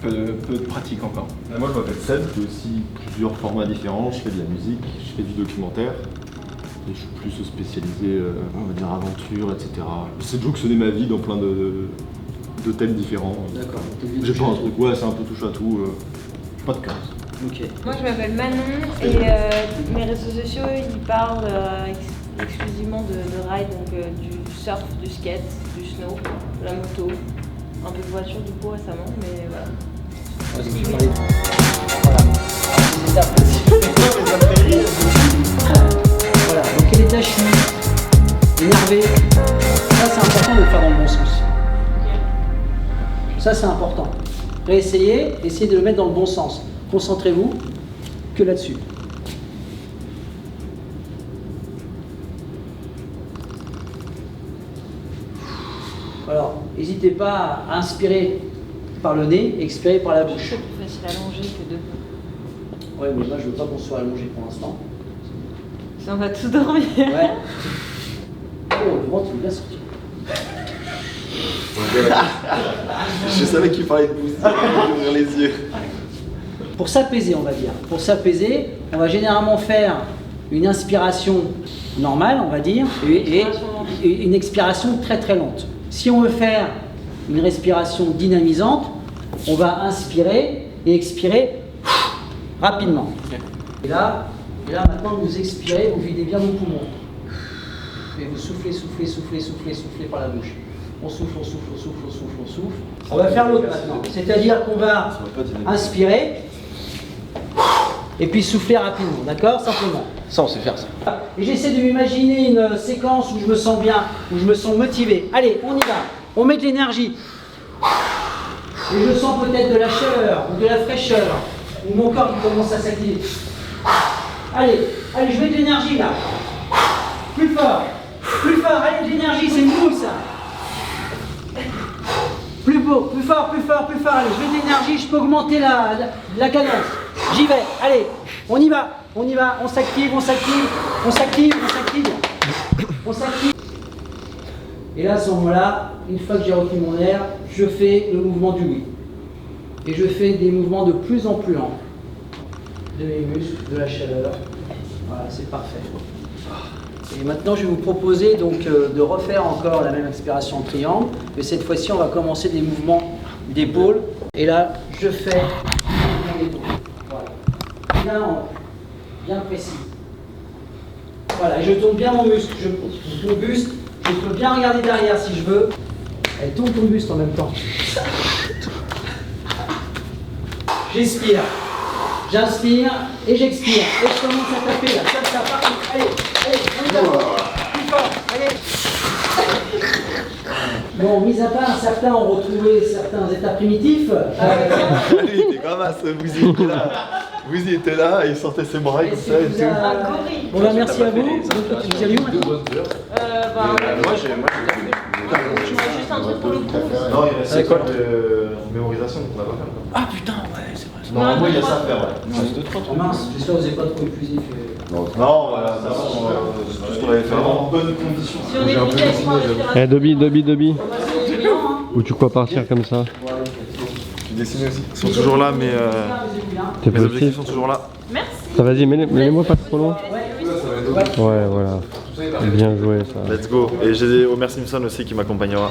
Peu de pratique encore. Moi je m'appelle Seb, je fais aussi plusieurs formats différents, je fais de la musique, je fais du documentaire. Et je suis plus spécialisé, on va dire, aventure, etc. J'essaie de jouxonner ma vie dans plein de thèmes différents. D'accord. J'ai pas un truc, ouais, c'est un peu touche à tout. Pas de case. Ok. Moi je m'appelle Manon et mes réseaux sociaux ils parlent exclusivement de ride, donc du surf, du skate, du snow, de la moto, un peu de voiture du coup récemment, mais voilà. Voilà, donc quel état je suis énervé. Ça c'est important de le faire dans le bon sens. Ça c'est important. Réessayez, essayez de le mettre dans le bon sens. Concentrez-vous que là-dessus. Alors, n'hésitez pas à inspirer par le nez, expirer par la bouche. C'est plus facile à longer que debout. Ouais, mais moi je veux pas qu'on soit allongé pour l'instant. Si on va tous dormir. Ouais. Oh, le ventre il est bien sorti. Je savais qu'il parlait de vous d'ouvrir les yeux. Pour s'apaiser, on va dire. Pour s'apaiser, on va généralement faire une inspiration normale, on va dire, et une expiration très très lente. Si on veut faire une respiration dynamisante, on va inspirer et expirer rapidement. Et là maintenant vous expirez, vous videz bien vos poumons. Et vous soufflez, soufflez, soufflez, soufflez, soufflez par la bouche. On souffle, on souffle, on souffle, on souffle, on souffle. On va faire l'autre maintenant. C'est-à-dire qu'on va inspirer et puis souffler rapidement, d'accord? Simplement. Ça, on sait faire ça. Et j'essaie de m'imaginer une séquence où je me sens bien, où je me sens motivé. Allez, on y va. On met de l'énergie. Et je sens peut-être de la chaleur ou de la fraîcheur, ou mon corps qui commence à s'activer. Allez, allez, je mets de l'énergie là. Plus fort, allez, de l'énergie, c'est mou ça. Plus beau, plus fort, allez, je mets de l'énergie, je peux augmenter la cadence. J'y vais, allez, on y va, on s'active, on s'active. Et là, à ce moment-là, une fois que j'ai repris mon air, je fais le mouvement du oui. Et je fais des mouvements de plus en plus lents. De mes muscles, de la chaleur. Voilà, c'est parfait. Et maintenant, je vais vous proposer donc de refaire encore la même expiration en triangle, mais cette fois-ci, on va commencer des mouvements d'épaule. Et là, je fais mon épaule. Voilà. Bien précis. Voilà, et je tourne bien mon muscle. Je buste, je peux bien regarder derrière si je veux. Allez, tourne ton buste en même temps. J'inspire, j'inspire et j'expire. Et je commence à taper là, ça part. Allez, on y va. Plus fort, allez. Bon, mis à part, certains ont retrouvé certains états primitifs. Lui, il était comme ça, Bouzy était là. Bouzy était là, il sortait ses bras comme ça et tout. Bon, bah, merci à vous. Donc, vous allez où maintenant Moi, j'ai juste un truc pour le coup. Non, il reste quoi mémorisation qu'on va pas faire. Ah putain, ouais, c'est vrai. Normalement, il y a ça à faire, ouais. Il reste 2-3 mince, j'espère que vous n'avez pas trop épuisé. Non, voilà, ça va, tout ce qu'on avait fait en bonnes conditions. J'ai un peu dessiné. Eh, Dobby. Où tu crois partir comme ça? Tu dessines aussi. Ils sont toujours là, mais T'es mes objectifs sont toujours là. Merci. Ça vas-y, mets-les-moi pas trop loin. Ouais, voilà. Bien joué ça. Let's go. Et j'ai Homer Simpson aussi qui m'accompagnera.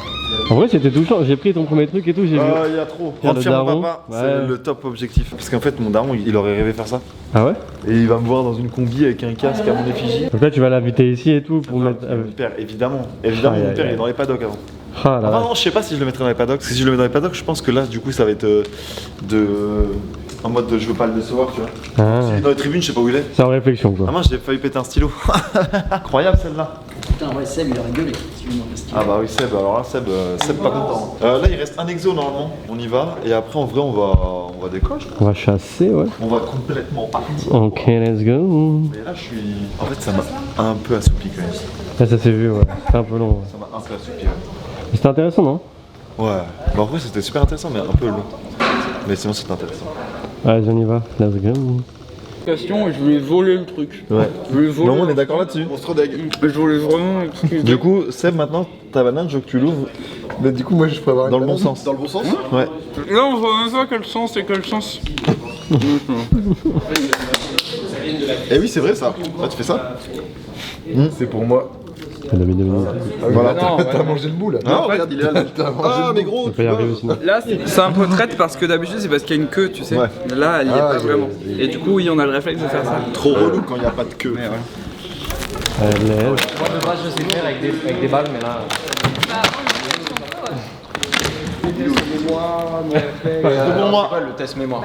En vrai, c'était touchant. J'ai pris ton premier truc et tout. J'ai vu. Il y a trop. Il y a Rendre le fier mon daron. papa, Ouais. c'est le top objectif. Parce qu'en fait, mon daron, il aurait rêvé faire ça. Ah ouais? Et il va me voir dans une combi avec un casque à mon effigie. Donc là, tu vas l'inviter ici et tout pour mettre. Mon père, évidemment. Évidemment, Aïe, mon aïe, père, il aïe. est dans les paddocks avant. Ah là Enfin, là. non, je sais pas si je le mettrai dans les paddocks. Parce que si je le mets dans les paddocks, je pense que là, du coup, ça va être en mode de je veux pas le décevoir, tu vois. Ah. S'il est dans les tribunes, je sais pas où il est. C'est en réflexion quoi. Ah, moi, j'ai failli péter un stylo. Incroyable celle-là. Putain, ouais, Seb, il aurait gueulé. Ah bah oui, Seb, alors là, Seb pas content. Là, il reste un exo normalement. On y va. Et après, en vrai, on va décoller, je crois. On va chasser, ouais. On va complètement partir. Ok, let's go. Mais là, je suis. En fait, ça m'a un peu assoupi quand même. Là, ça s'est vu, ouais. C'était un peu long. Ouais. Ça m'a un peu assoupi, ouais. Mais c'était intéressant, non? Ouais. Bah, en vrai, c'était super intéressant, mais un peu long. Mais sinon, c'était intéressant. Allez, on y va. Let's go. Je voulais voler le truc. Ouais. Je voulais voler. Non, on est d'accord là-dessus. On se redègue. Je voulais vraiment. Du coup, Seb, maintenant, ta banane, je veux que tu l'ouvres. Mais du coup, moi, je peux avoir Dans le bon sens. Dans le bon sens? Ouais. Là, on voit même pas quel sens c'est quel sens. Eh oui, c'est vrai ça. Ah, tu fais ça? C'est pour moi. Voilà, Non, t'as ouais. mangé le boule. Non, Ah, regarde, il est là. T'as mangé Ah, le mais boule. gros, On peut y arriver sinon. là c'est un peu traite parce que d'habitude c'est parce qu'il y a une queue, tu sais. Ouais. Là, elle y est Ah, pas ouais. vraiment. Et du coup, oui, on a le réflexe de faire ça. Trop relou quand il n'y a pas de queue. Allez. Moi de base je sais faire avec des balles, mais là. Mémoire, mon réflexe. Pour moi. C'est pas le test mémoire.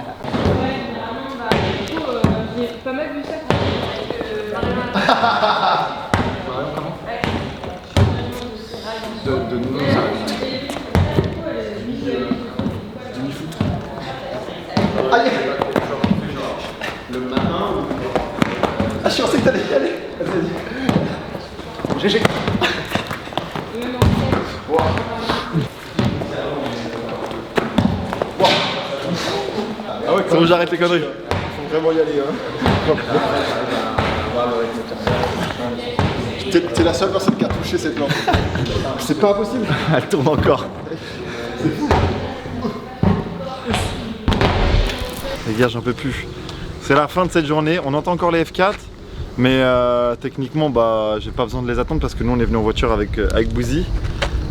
J'ai pas mal vu ça. De nous, Allez. Le marin. Ah, je pensais que t'allais y aller. Vas-y. GG. Wow. Ah ouais, C'est bon, j'arrête les conneries. Faut vraiment y aller, hein. T'es la seule personne qui a touché cette lampe. C'est pas impossible. Elle tourne encore. Les gars, j'en peux plus. C'est la fin de cette journée. On entend encore les F4. Mais techniquement, bah, j'ai pas besoin de les attendre parce que nous, on est venu en voiture avec Bouzy.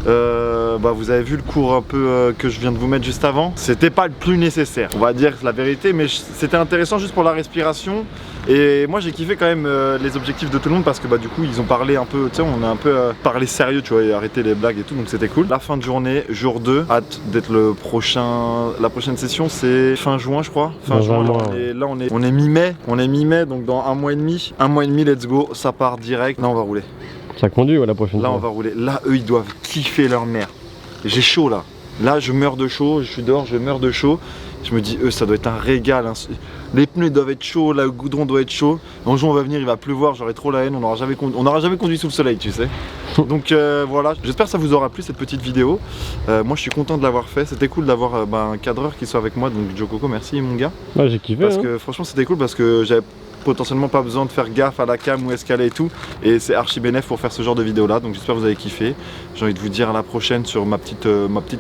Bah, vous avez vu le cours un peu que je viens de vous mettre juste avant. C'était pas le plus nécessaire, on va dire la vérité, mais c'était intéressant juste pour la respiration. Et moi j'ai kiffé quand même les objectifs de tout le monde parce que bah, du coup ils ont parlé un peu, tu sais, on a un peu parlé sérieux, tu vois, et arrêté les blagues et tout, donc c'était cool. La fin de journée, jour 2, hâte d'être la prochaine session, c'est fin juin je crois. Fin Dans juin, un mois, là on est mi-mai, donc dans un mois et demi, let's go, ça part direct, là on va rouler. Ça conduit ou la prochaine Là fois? on va rouler. Là eux ils doivent kiffer leur mère. J'ai chaud là. Là je meurs de chaud, je suis dehors, je meurs de chaud. Je me dis eux ça doit être un régal. Hein. Les pneus doivent être chauds, le goudron doit être chaud. Un jour on va venir, il va pleuvoir, j'aurai trop la haine, on n'aura jamais conduit sous le soleil, tu sais. Donc voilà, j'espère que ça vous aura plu cette petite vidéo. Moi je suis content de l'avoir fait, c'était cool d'avoir un cadreur qui soit avec moi, donc Joe Coco, merci mon gars. Ouais, j'ai kiffé. Parce hein. que franchement c'était cool parce que j'avais potentiellement pas besoin de faire gaffe à la cam ou escaler et tout, et c'est archi bénéf pour faire ce genre de vidéo là, donc j'espère que vous avez kiffé. J'ai envie de vous dire à la prochaine sur ma petite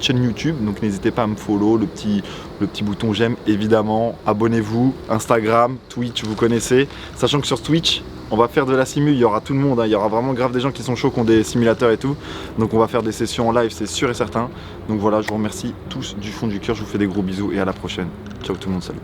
chaîne YouTube, donc n'hésitez pas à me follow, le petit bouton j'aime évidemment, abonnez-vous, Instagram, Twitch vous connaissez, sachant que sur Twitch on va faire de la simu, il y aura tout le monde, hein. Il y aura vraiment grave des gens qui sont chauds, qui ont des simulateurs et tout, donc on va faire des sessions en live, c'est sûr et certain. Donc voilà, je vous remercie tous du fond du cœur, je vous fais des gros bisous et à la prochaine. Ciao tout le monde, salut.